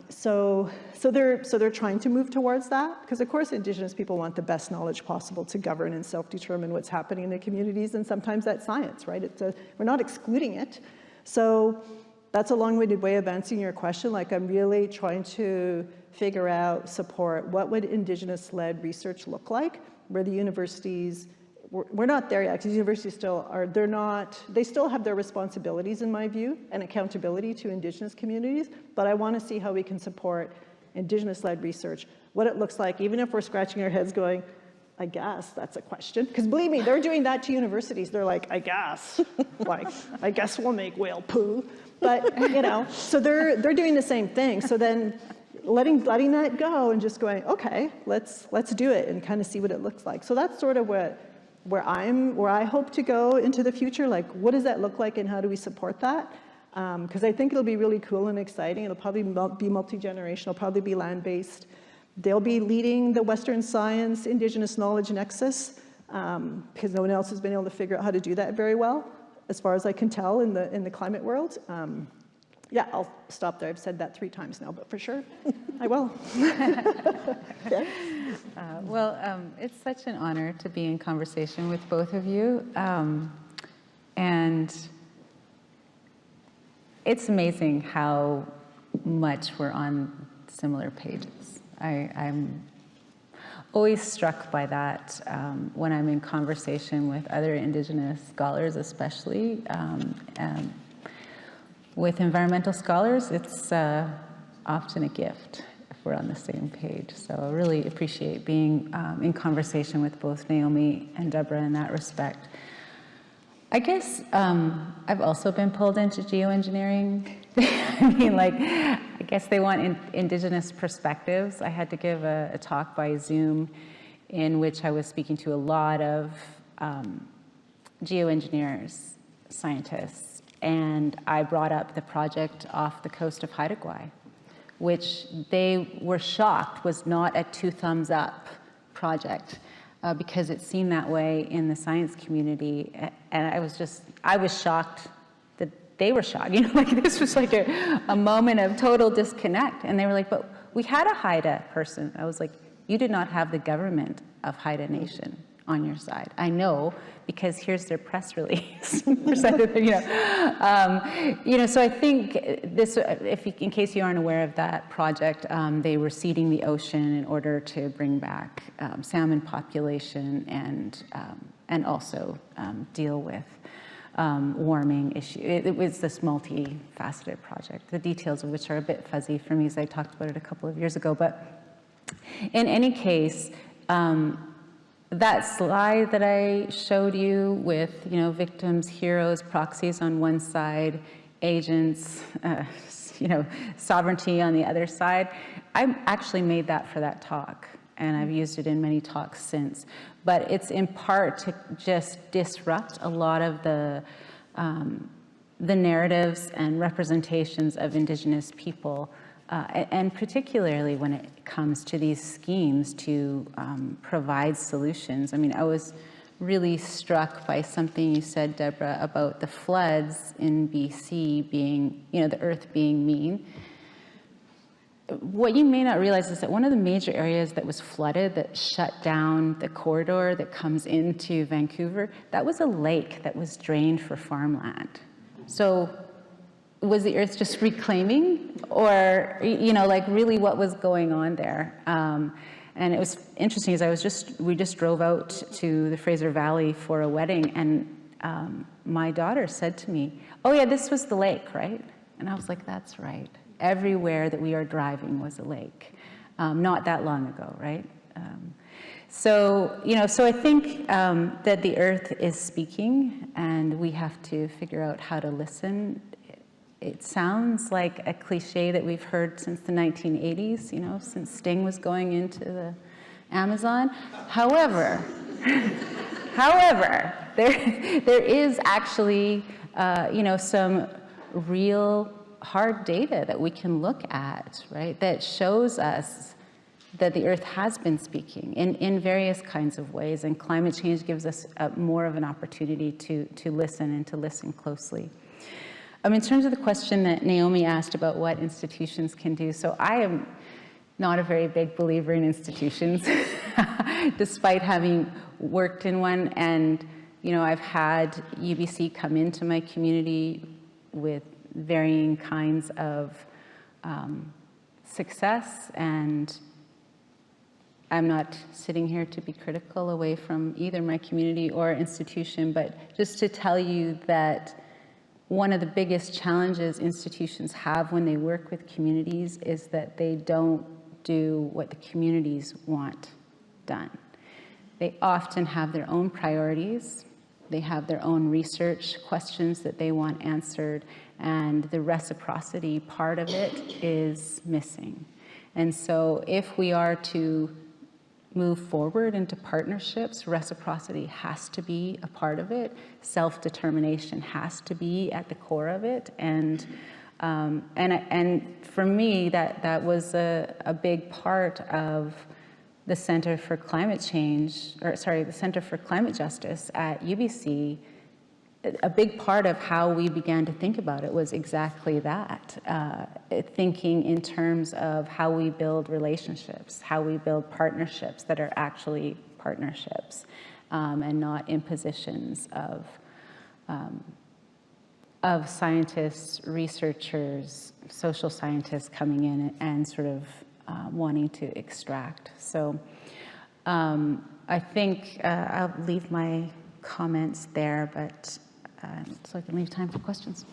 So they're trying to move towards that, because of course Indigenous people want the best knowledge possible to govern and self-determine what's happening in the communities, and sometimes that's science, right? We're not excluding it. So that's a long-winded way of answering your question. Like, I'm really trying to figure out, support, what would Indigenous-led research look like, where the universities, we're not there yet, because universities still are, they still have their responsibilities, in my view, and accountability to Indigenous communities, but I want to see how we can support Indigenous-led research, what it looks like, even if we're scratching our heads going, I guess that's a question. Because believe me, they're doing that to universities. They're like, I guess, like, I guess we'll make whale poo. But, you know, so they're doing the same thing. So then letting that go and just going, okay, let's do it and kind of see what it looks like. So that's sort of where I hope to go into the future. Like, what does that look like and how do we support that? Because I think it'll be really cool and exciting. It'll probably be multi-generational, probably be land-based. They'll be leading the Western science Indigenous knowledge nexus, because no one else has been able to figure out how to do that very well, as far as I can tell in the climate world. Yeah, I'll stop there. I've said that 3 times now, but for sure, I will. Yeah. It's such an honor to be in conversation with both of you. And it's amazing how much we're on similar pages. I'm always struck by that when I'm in conversation with other Indigenous scholars, especially. With environmental scholars, it's often a gift if we're on the same page. So I really appreciate being in conversation with both Naomi and Deborah in that respect. I guess I've also been pulled into geoengineering. I mean, like, I guess they want Indigenous perspectives. I had to give a talk by Zoom in which I was speaking to a lot of geoengineers, scientists, and I brought up the project off the coast of Haida Gwaii, which they were shocked was not a 2 thumbs up project, because it seemed that way in the science community. And I was shocked that they were shocked. You know, like, this was like a moment of total disconnect. And they were like, but we had a Haida person. I was like, you did not have the government of Haida Nation on your side. I know, because here's their press release. So I think this, in case you aren't aware of that project, they were seeding the ocean in order to bring back salmon population and also deal with warming issue. It was this multifaceted project, the details of which are a bit fuzzy for me, as I talked about it a couple of years ago. But in any case, that slide that I showed you with, victims, heroes, proxies on one side, agents, sovereignty on the other side, I actually made that for that talk, and I've used it in many talks since. But it's in part to just disrupt a lot of the narratives and representations of Indigenous people, and particularly when it comes to these schemes to provide solutions. I mean, I was really struck by something you said, Deborah, about the floods in BC being, the earth being mean. What you may not realize is that one of the major areas that was flooded, that shut down the corridor that comes into Vancouver, that was a lake that was drained for farmland. So was the Earth just reclaiming, or, you know, like really what was going on there? And it was interesting, as we just drove out to the Fraser Valley for a wedding, and my daughter said to me, "Oh yeah, this was the lake, right?" And I was like, "That's right. Everywhere that we are driving was a lake, not that long ago, right?" So, you know, so I think that the Earth is speaking, and we have to figure out how to listen. It sounds like a cliche that we've heard since the 1980s, you know, since Sting was going into the Amazon. However, there is actually, you know, some real hard data that we can look at, right, that shows us that the Earth has been speaking in various kinds of ways, and climate change gives us more of an opportunity to listen and to listen closely. In terms of the question that Naomi asked about what institutions can do, so I am not a very big believer in institutions, despite having worked in one. And, you know, I've had UBC come into my community with varying kinds of success, and I'm not sitting here to be critical away from either my community or institution, but just to tell you that one of the biggest challenges institutions have when they work with communities is that they don't do what the communities want done. They often have their own priorities. They have their own research questions that they want answered, and the reciprocity part of it is missing. And so if we are to move forward into partnerships, reciprocity has to be a part of it. Self-determination has to be at the core of it. And for me, that was a big part of the Center for Climate Change, the Center for Climate Justice at UBC. A big part of how we began to think about it was exactly that, thinking in terms of how we build relationships, how we build partnerships that are actually partnerships, and not impositions of scientists, researchers, social scientists coming in and sort of wanting to extract. So I think I'll leave my comments there, but so I can leave time for questions.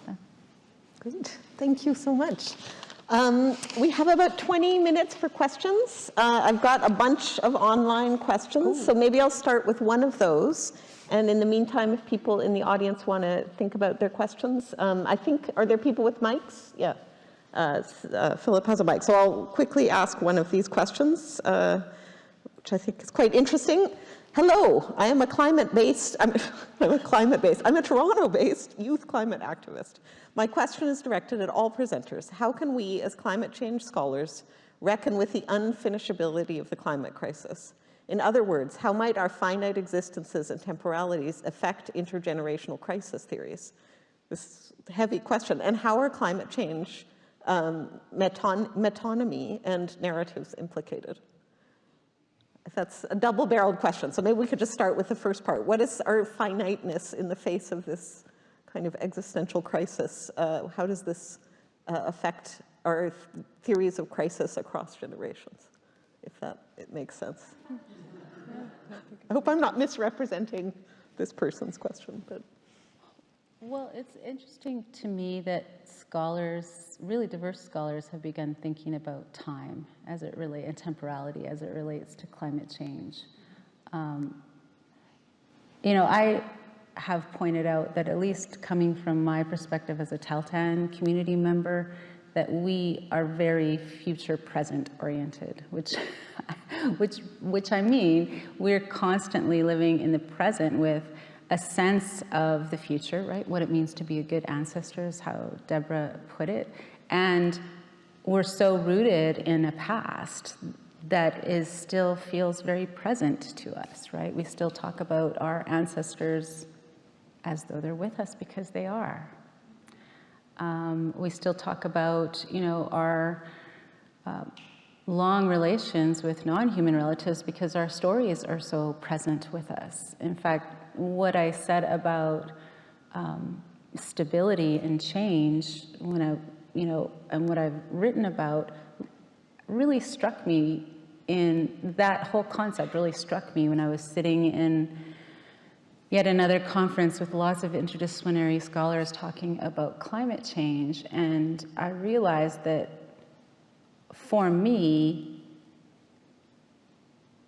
Great, thank you so much. We have about 20 minutes for questions. I've got a bunch of online questions, so maybe I'll start with one of those. And in the meantime, if people in the audience want to think about their questions, I think, are there people with mics? Yeah, Philip has a mic. So I'll quickly ask one of these questions, which I think is quite interesting. Hello, I'm a Toronto-based youth climate activist. My question is directed at all presenters. How can we, as climate change scholars, reckon with the unfinishability of the climate crisis? In other words, how might our finite existences and temporalities affect intergenerational crisis theories? This is a heavy question. And how are climate change metonymy and narratives implicated? That's a double-barreled question, so maybe we could just start with the first part. What is our finiteness in the face of this kind of existential crisis? How does this affect our theories of crisis across generations, if it makes sense? I hope I'm not misrepresenting this person's question, but. Well, it's interesting to me that scholars, really diverse scholars, have begun thinking about time as it relates, and temporality as it relates to climate change. You know, I have pointed out that, at least coming from my perspective as a Tahltan community member, that we are very future present oriented, which I mean, we're constantly living in the present with a sense of the future, right? What it means to be a good ancestor is how Deborah put it. And we're so rooted in a past that still feels very present to us, right? We still talk about our ancestors as though they're with us, because they are. We still talk about, you know, our long relations with non-human relatives because our stories are so present with us. In fact, what I said about stability and change, when and what I've written about really struck me that whole concept really struck me when I was sitting in yet another conference with lots of interdisciplinary scholars talking about climate change. And I realized that for me,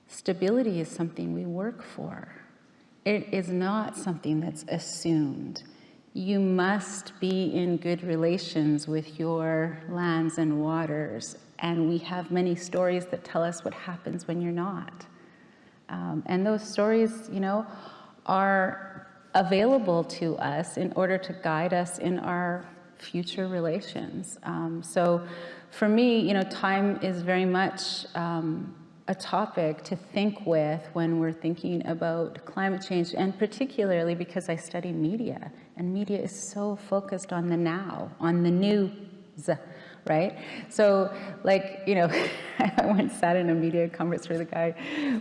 stability is something we work for. It is not something that's assumed. You must be in good relations with your lands and waters. And we have many stories that tell us what happens when you're not. And those stories, are available to us in order to guide us in our future relations. So for me, time is very much a topic to think with when we're thinking about climate change, and particularly because I study media, and media is so focused on the now, on the news, right? So, I once sat in a media conference where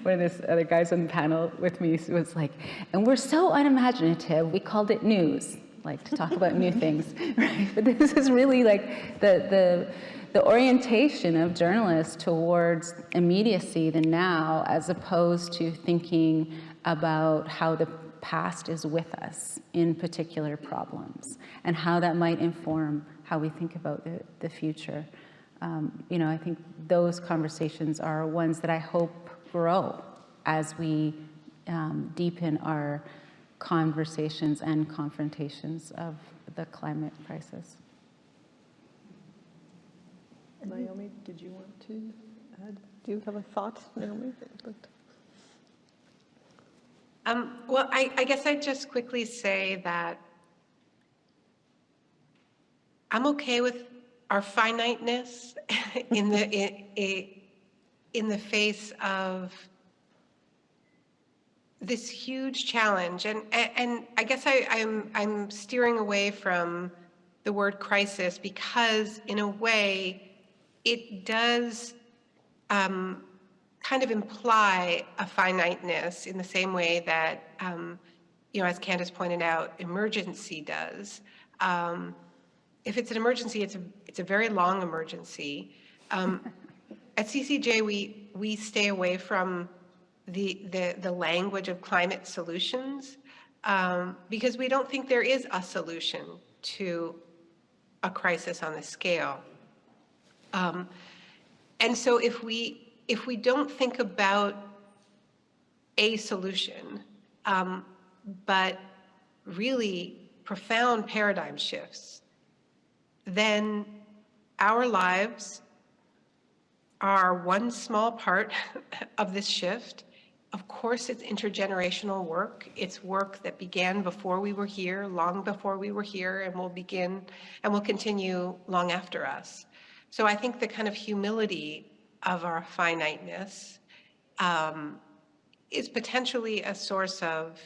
one of these other guys on the panel with me was like, and we're so unimaginative, we called it news, to talk about new things, right? But this is really the orientation of journalists towards immediacy, the now, as opposed to thinking about how the past is with us in particular problems and how that might inform how we think about the future. I think those conversations are ones that I hope grow as we deepen our conversations and confrontations of the climate crisis. Naomi, did you want to add? Do you have a thought, Naomi? Well, I guess I'd just quickly say that I'm okay with our finiteness in the face of this huge challenge, and I guess I'm steering away from the word crisis because, in a way, it does kind of imply a finiteness in the same way that, as Candis pointed out, emergency does. If it's an emergency, it's a very long emergency. At CCJ, we stay away from the language of climate solutions because we don't think there is a solution to a crisis on this scale. And so if we don't think about a solution, but really profound paradigm shifts, then our lives are one small part of this shift. Of course, it's intergenerational work. It's work that began before we were here, long before we were here, and will continue long after us. So I think the kind of humility of our finiteness is potentially a source of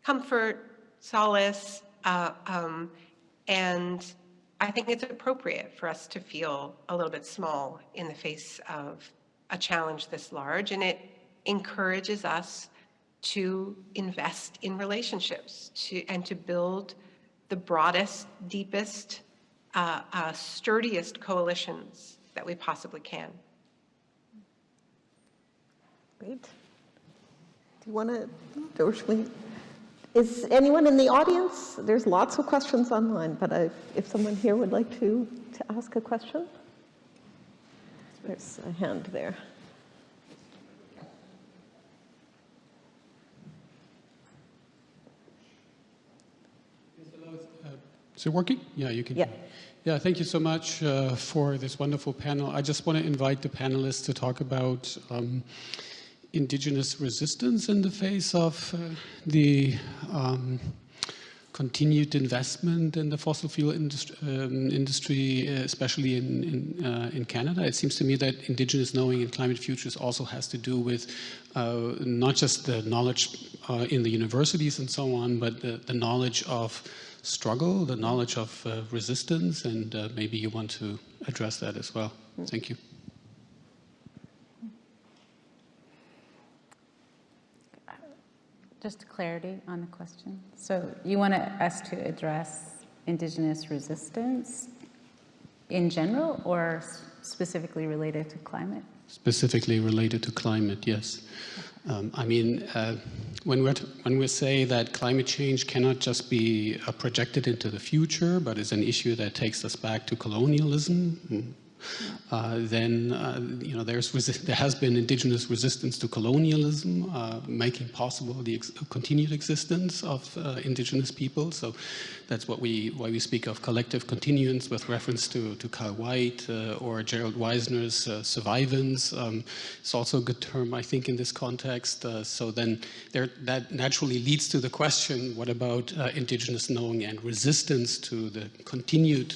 comfort, solace, and I think it's appropriate for us to feel a little bit small in the face of a challenge this large, and it encourages us to invest in relationships and to build the broadest, deepest, sturdiest coalitions that we possibly can. Great. Do you want to, is anyone in the audience? There's lots of questions online, but if someone here would like to ask a question. There's a hand there. Is it working? Yeah, you can. Yeah. Yeah, thank you so much for this wonderful panel. I just want to invite the panelists to talk about indigenous resistance in the face of the continued investment in the fossil fuel industry, especially in Canada. It seems to me that indigenous knowing in climate futures also has to do with not just the knowledge in the universities and so on, but the knowledge of struggle, the knowledge of resistance, and maybe you want to address that as well. Thank you. Just clarity on the question. So you want us to address Indigenous resistance in general, or specifically related to climate? Specifically related to climate, yes. I mean, when we say that climate change cannot just be projected into the future, but is an issue that takes us back to colonialism, then you know, there has been indigenous resistance to colonialism, making possible the continued existence of indigenous people. So that's why we speak of collective continuance with reference to Carl White or Gerald Weisner's survivance. It's also a good term, I think, in this context. So then that naturally leads to the question: what about indigenous knowing and resistance to the continued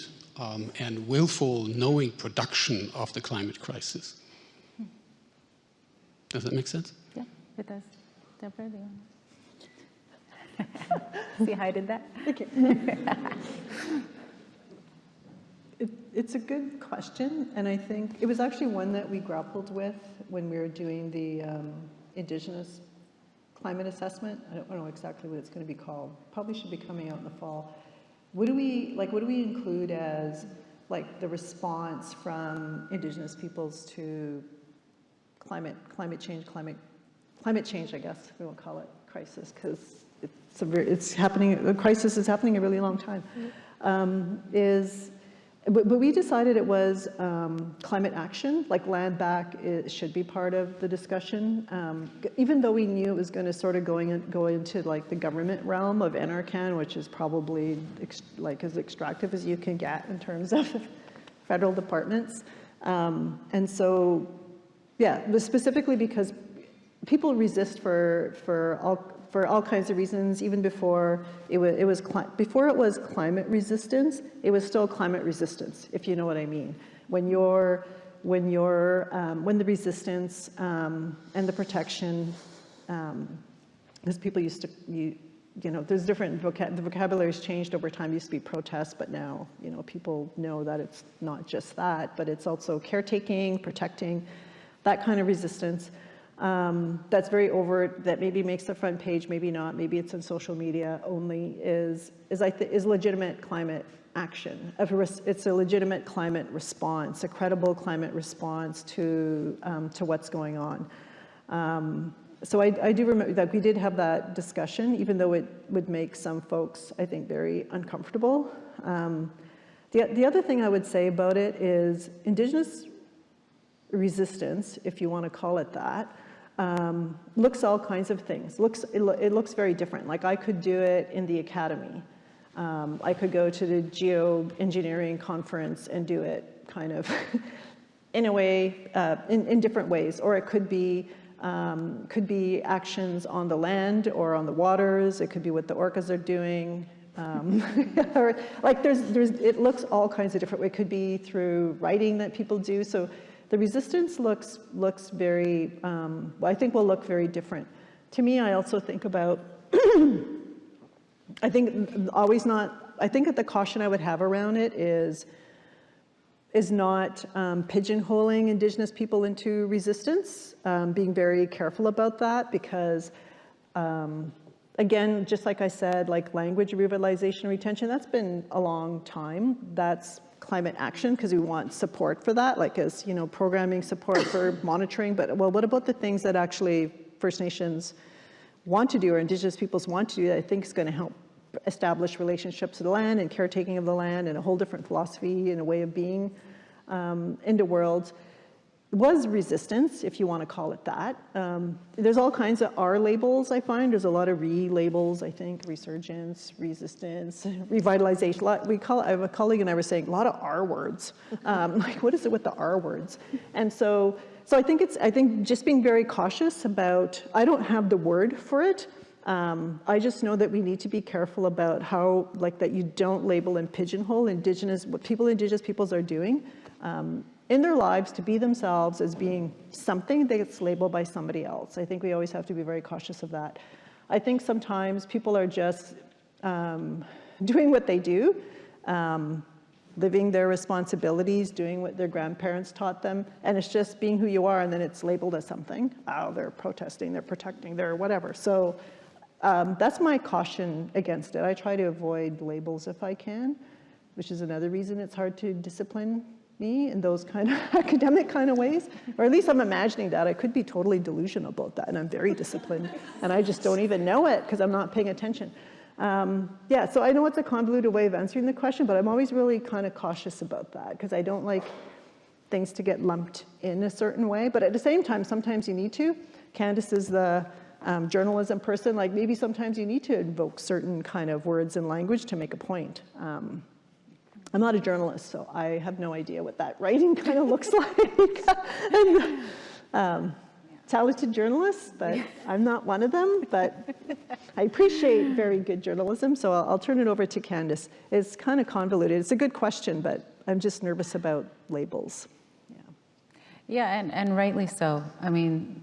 and willful knowing production of the climate crisis? Does that make sense? Yeah, it does. Deborah, do you want to see how I did that? Okay. It's a good question, and I think it was actually one that we grappled with when we were doing the Indigenous climate assessment. I don't know exactly what it's going to be called. Probably should be coming out in the fall. What do we include as like the response from Indigenous peoples to climate change, I guess we won't call it crisis, because it's happening, the crisis is happening a really long time. But we decided it was climate action, like land back should be part of the discussion, even though we knew it was going to sort of go into like the government realm of NRCan, which is probably like as extractive as you can get in terms of federal departments. And so, yeah, but specifically because people resist for all kinds of reasons. Even before it was climate resistance, it was still climate resistance, if you know what I mean. When the resistance and the protection, because people used to, you know, there's different the vocabulary's changed over time. It used to be protest, but now, you know, people know that it's not just that, but it's also caretaking, protecting, that kind of resistance. That's very overt, that maybe makes the front page, maybe not, maybe it's in social media only, is legitimate climate action. It's a legitimate climate response, a credible climate response to what's going on. So I do remember that we did have that discussion, even though it would make some folks, I think, very uncomfortable. The other thing I would say about it is Indigenous resistance, if you want to call it that, looks all kinds of things. It looks very different. Like I could do it in the academy. I could go to the geoengineering conference and do it kind of in a way, in different ways. Or it could be actions on the land or on the waters. It could be what the orcas are doing. Or like it looks all kinds of different ways. It could be through writing that people do. So the resistance looks very, I think will look very different. To me, I also think about, I think that the caution I would have around it is not pigeonholing Indigenous people into resistance, being very careful about that, because again, just like I said, like language revitalization and retention, that's been a long time. That's climate action, because we want support for that, like as, you know, programming support for monitoring. But well, what about the things that actually First Nations want to do or Indigenous peoples want to do that I think is going to help establish relationships to the land and caretaking of the land and a whole different philosophy and a way of being in the world? Was resistance, if you want to call it that. There's all kinds of R labels, I find. There's a lot of labels, I think, resurgence, resistance, revitalization. I have a colleague and I were saying a lot of R words. Like, what is it with the R words? And so I think just being very cautious about, I don't have the word for it. I just know that we need to be careful about how, like, that you don't label and pigeonhole what Indigenous peoples are doing. In their lives, to be themselves as being something that gets labeled by somebody else. I think we always have to be very cautious of that. I think sometimes people are just doing what they do, living their responsibilities, doing what their grandparents taught them, and it's just being who you are, and then it's labeled as something. Oh, they're protesting, they're protecting, they're whatever. So That's my caution against it. I try to avoid labels if I can, which is another reason it's hard to discipline me in those kind of academic kind of ways. Or at least I'm imagining that. I could be totally delusional about that, and I'm very disciplined, and I just don't even know it because I'm not paying attention. Yeah, so I know it's a convoluted way of answering the question, but I'm always really kind of cautious about that because I don't like things to get lumped in a certain way. But at the same time, sometimes you need to. Candis is the journalism person. Like maybe sometimes you need to invoke certain kind of words and language to make a point. I'm not a journalist, so I have no idea what that writing kind of looks like. And, talented journalists, but I'm not one of them. But I appreciate very good journalism, so I'll turn it over to Candis. It's kind of convoluted. It's a good question, but I'm just nervous about labels. Yeah, and rightly so. I mean,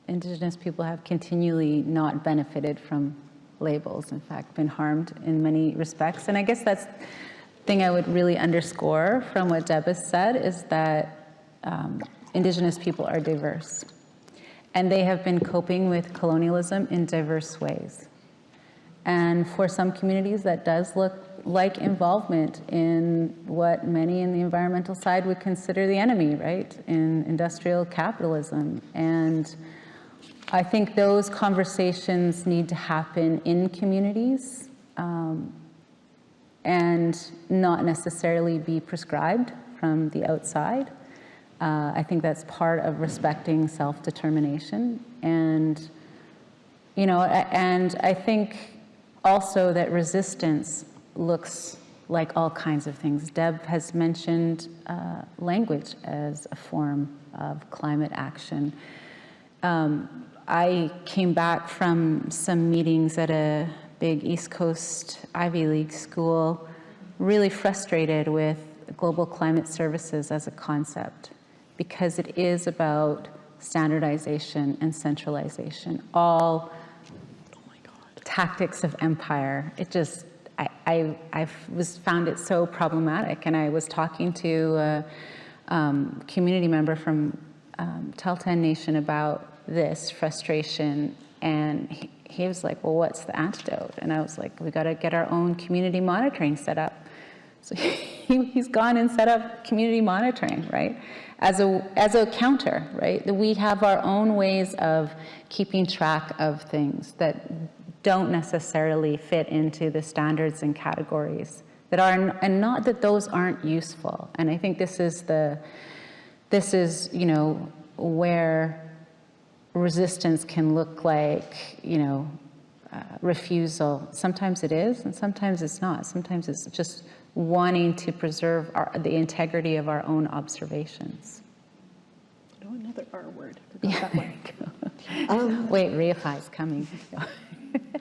Indigenous people have continually not benefited from labels, in fact, been harmed in many respects. And I guess that's the thing I would really underscore from what Deb has said is that Indigenous people are diverse. And they have been coping with colonialism in diverse ways. And for some communities, that does look like involvement in what many in the environmental side would consider the enemy, right? In industrial capitalism. And I think those conversations need to happen in communities and not necessarily be prescribed from the outside. I think that's part of respecting self-determination. And, you know, and I think also that resistance looks like all kinds of things. Deb has mentioned language as a form of climate action. I came back from some meetings at a big East Coast Ivy League school, really frustrated with global climate services as a concept, because it is about standardization and centralization, all tactics of empire. It just, I found it so problematic. And I was talking to a community member from Tahltan Nation about this frustration, and he was like, well, what's the antidote? And I was like, we got to get our own community monitoring set up. So he's gone and set up community monitoring, right? As a counter, right? That we have our own ways of keeping track of things that don't necessarily fit into the standards and categories that are, and not that those aren't useful. And I think this is, you know, where resistance can look like, you know, refusal. Sometimes it is, and sometimes it's not. Sometimes it's just wanting to preserve the integrity of our own observations. Oh, another R word. That one. Wait, reify's coming.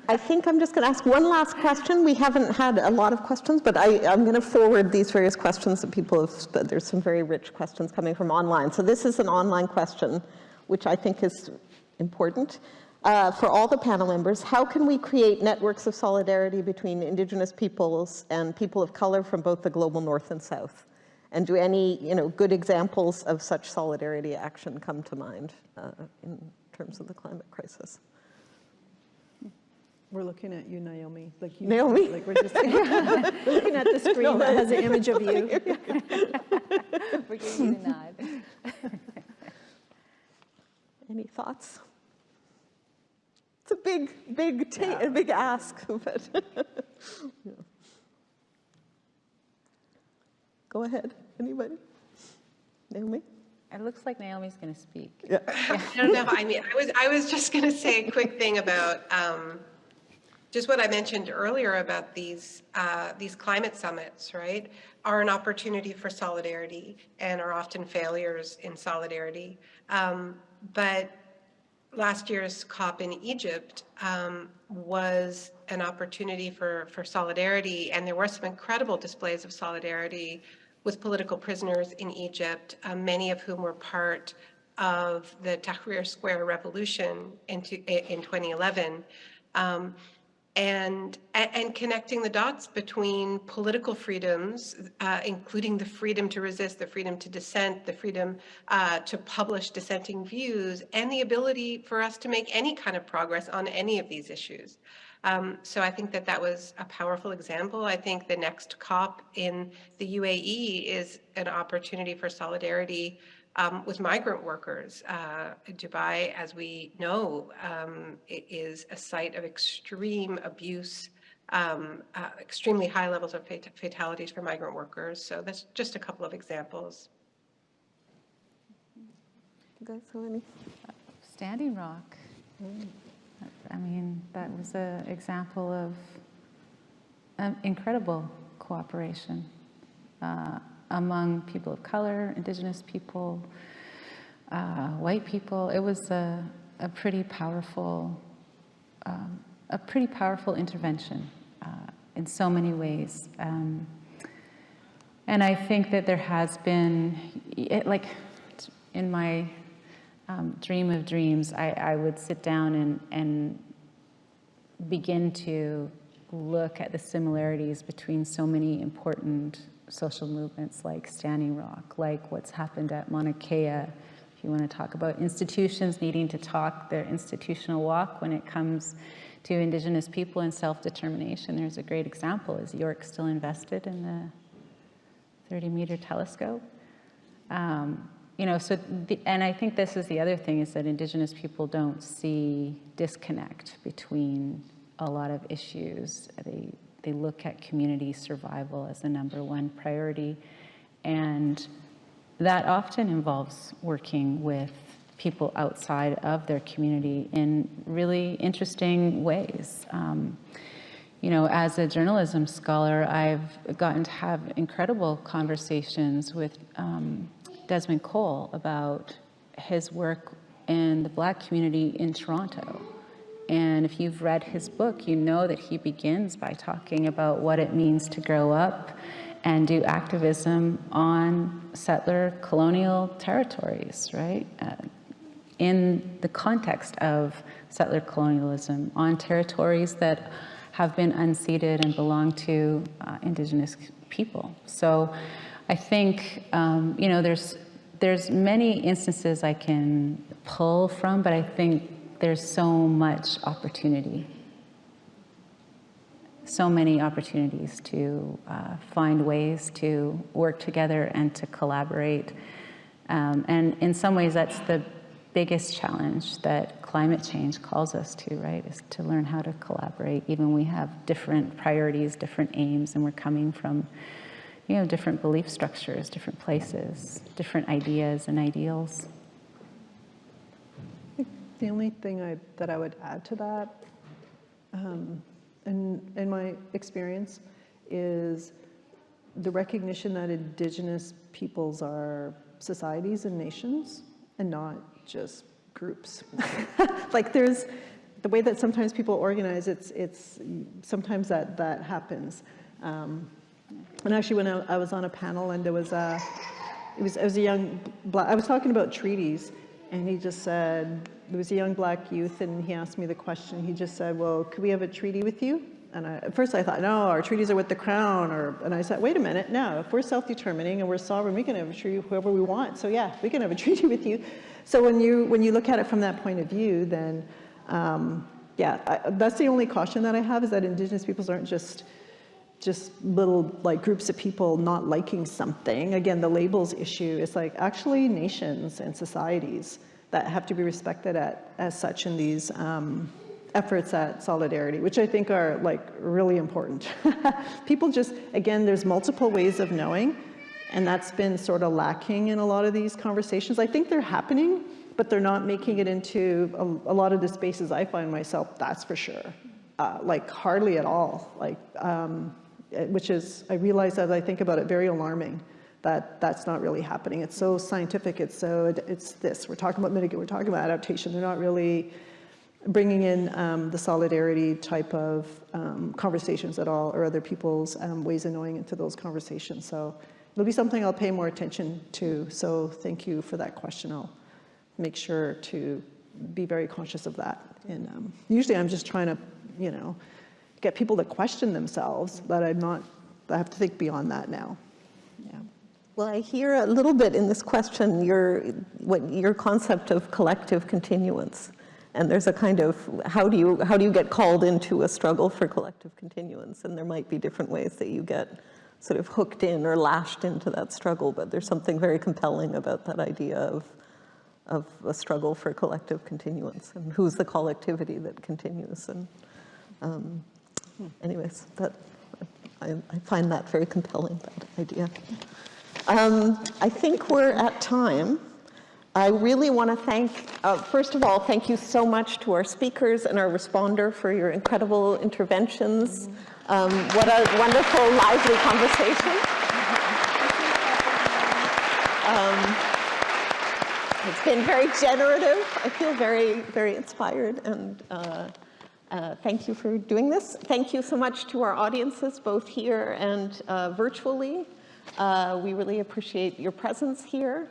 I think I'm just going to ask one last question. We haven't had a lot of questions, but I'm going to forward these various questions that people have. There's some very rich questions coming from online. So this is an online question, which I think is important. For all the panel members, how can we create networks of solidarity between Indigenous peoples and people of color from both the global north and south? And do any, you know, good examples of such solidarity action come to mind in terms of the climate crisis? We're looking at you, Naomi. Like you, Naomi? Like we're just looking at the screen that has an image of you. We're giving you the nod. Any thoughts? It's a big ask, but yeah. Go ahead. Anybody? Naomi? It looks like Naomi's going to speak. Yeah. I don't know. I mean, I was just going to say a quick thing about just what I mentioned earlier about these climate summits, right, are an opportunity for solidarity and are often failures in solidarity. But last year's COP in Egypt was an opportunity for solidarity, and there were some incredible displays of solidarity with political prisoners in Egypt, many of whom were part of the Tahrir Square revolution in 2011. and connecting the dots between political freedoms, including the freedom to resist, the freedom to dissent, the freedom to publish dissenting views, and the ability for us to make any kind of progress on any of these issues. So I think that was a powerful example. I think the next COP in the UAE is an opportunity for solidarity with migrant workers. Dubai, as we know, it is a site of extreme abuse, extremely high levels of fatalities for migrant workers. So that's just a couple of examples. You guys have any? Standing Rock. I mean, that was an example of incredible cooperation among people of color, Indigenous people, white people. It was a pretty powerful intervention in so many ways. And I think that there has been, like in my dream of dreams, I would sit down and begin to look at the similarities between so many important social movements like Standing Rock, like what's happened at Mauna Kea. If you want to talk about institutions needing to talk their institutional walk when it comes to Indigenous people and self-determination, there's a great example. Is York still invested in the 30-meter telescope? You know, so, and I think this is the other thing, is that Indigenous people don't see disconnect between a lot of issues. They look at community survival as the #1 priority, and that often involves working with people outside of their community in really interesting ways. You know, as a journalism scholar, I've gotten to have incredible conversations with Desmond Cole about his work in the Black community in Toronto. And if you've read his book, you know that he begins by talking about what it means to grow up and do activism on settler colonial territories, right? In the context of settler colonialism on territories that have been unceded and belong to Indigenous people. So I think, you know, there's many instances I can pull from, but I think there's so much opportunity, so many opportunities to find ways to work together and to collaborate. And in some ways, that's the biggest challenge that climate change calls us to, right? Is to learn how to collaborate, even when we have different priorities, different aims, and we're coming from, you know, different belief structures, different places, different ideas and ideals. The only thing that I would add to that, in my experience, is the recognition that Indigenous peoples are societies and nations, and not just groups. Like there's the way that sometimes people organize. It's sometimes that happens. And actually, when I was on a panel, and there was a young Black. I was talking about treaties, and he just said, there was a young Black youth, and he asked me the question. He just said, "Well, could we have a treaty with you?" And at first I thought, no, our treaties are with the Crown. And I said, wait a minute, no, if we're self-determining and we're sovereign, we can have a treaty with whoever we want. So yeah, we can have a treaty with you. So when you look at it from that point of view, then that's the only caution that I have, is that Indigenous peoples aren't just little like groups of people not liking something. Again, the labels issue is like actually nations and societies that have to be respected as such in these efforts at solidarity, which I think are like really important. People just, again, there's multiple ways of knowing, and that's been sort of lacking in a lot of these conversations. I think they're happening, but they're not making it into a lot of the spaces I find myself, that's for sure. Like hardly at all, like, which is, I realize as I think about it, very alarming that that's not really happening. It's so scientific, it's this, we're talking about mitigation, we're talking about adaptation, they're not really bringing in the solidarity type of conversations at all, or other people's ways of knowing into those conversations. So it'll be something I'll pay more attention to. So thank you for that question. I'll make sure to be very conscious of that. And usually I'm just trying to, get people to question themselves, but I have to think beyond that now. Yeah. Well, I hear a little bit in this question your concept of collective continuance. And there's a kind of, how do you get called into a struggle for collective continuance? And there might be different ways that you get sort of hooked in or lashed into that struggle, but there's something very compelling about that idea of a struggle for collective continuance, and who's the collectivity that continues. And anyways, I find that very compelling, that idea. I think we're at time. I really want to thank, first of all, thank you so much to our speakers and our responder for your incredible interventions. What a wonderful, lively conversation. It's been very generative. I feel very, very inspired, and thank you for doing this. Thank you so much to our audiences, both here and virtually. We really appreciate your presence here.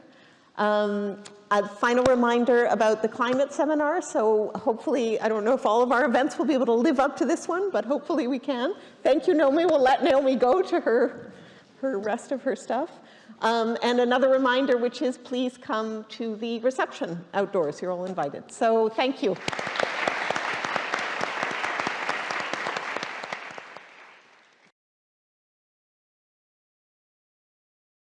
A final reminder about the climate seminar. So hopefully, I don't know if all of our events will be able to live up to this one, but hopefully we can. Thank you, Naomi. We'll let Naomi go to her rest of her stuff. And another reminder, which is please come to the reception outdoors. You're all invited. So thank you.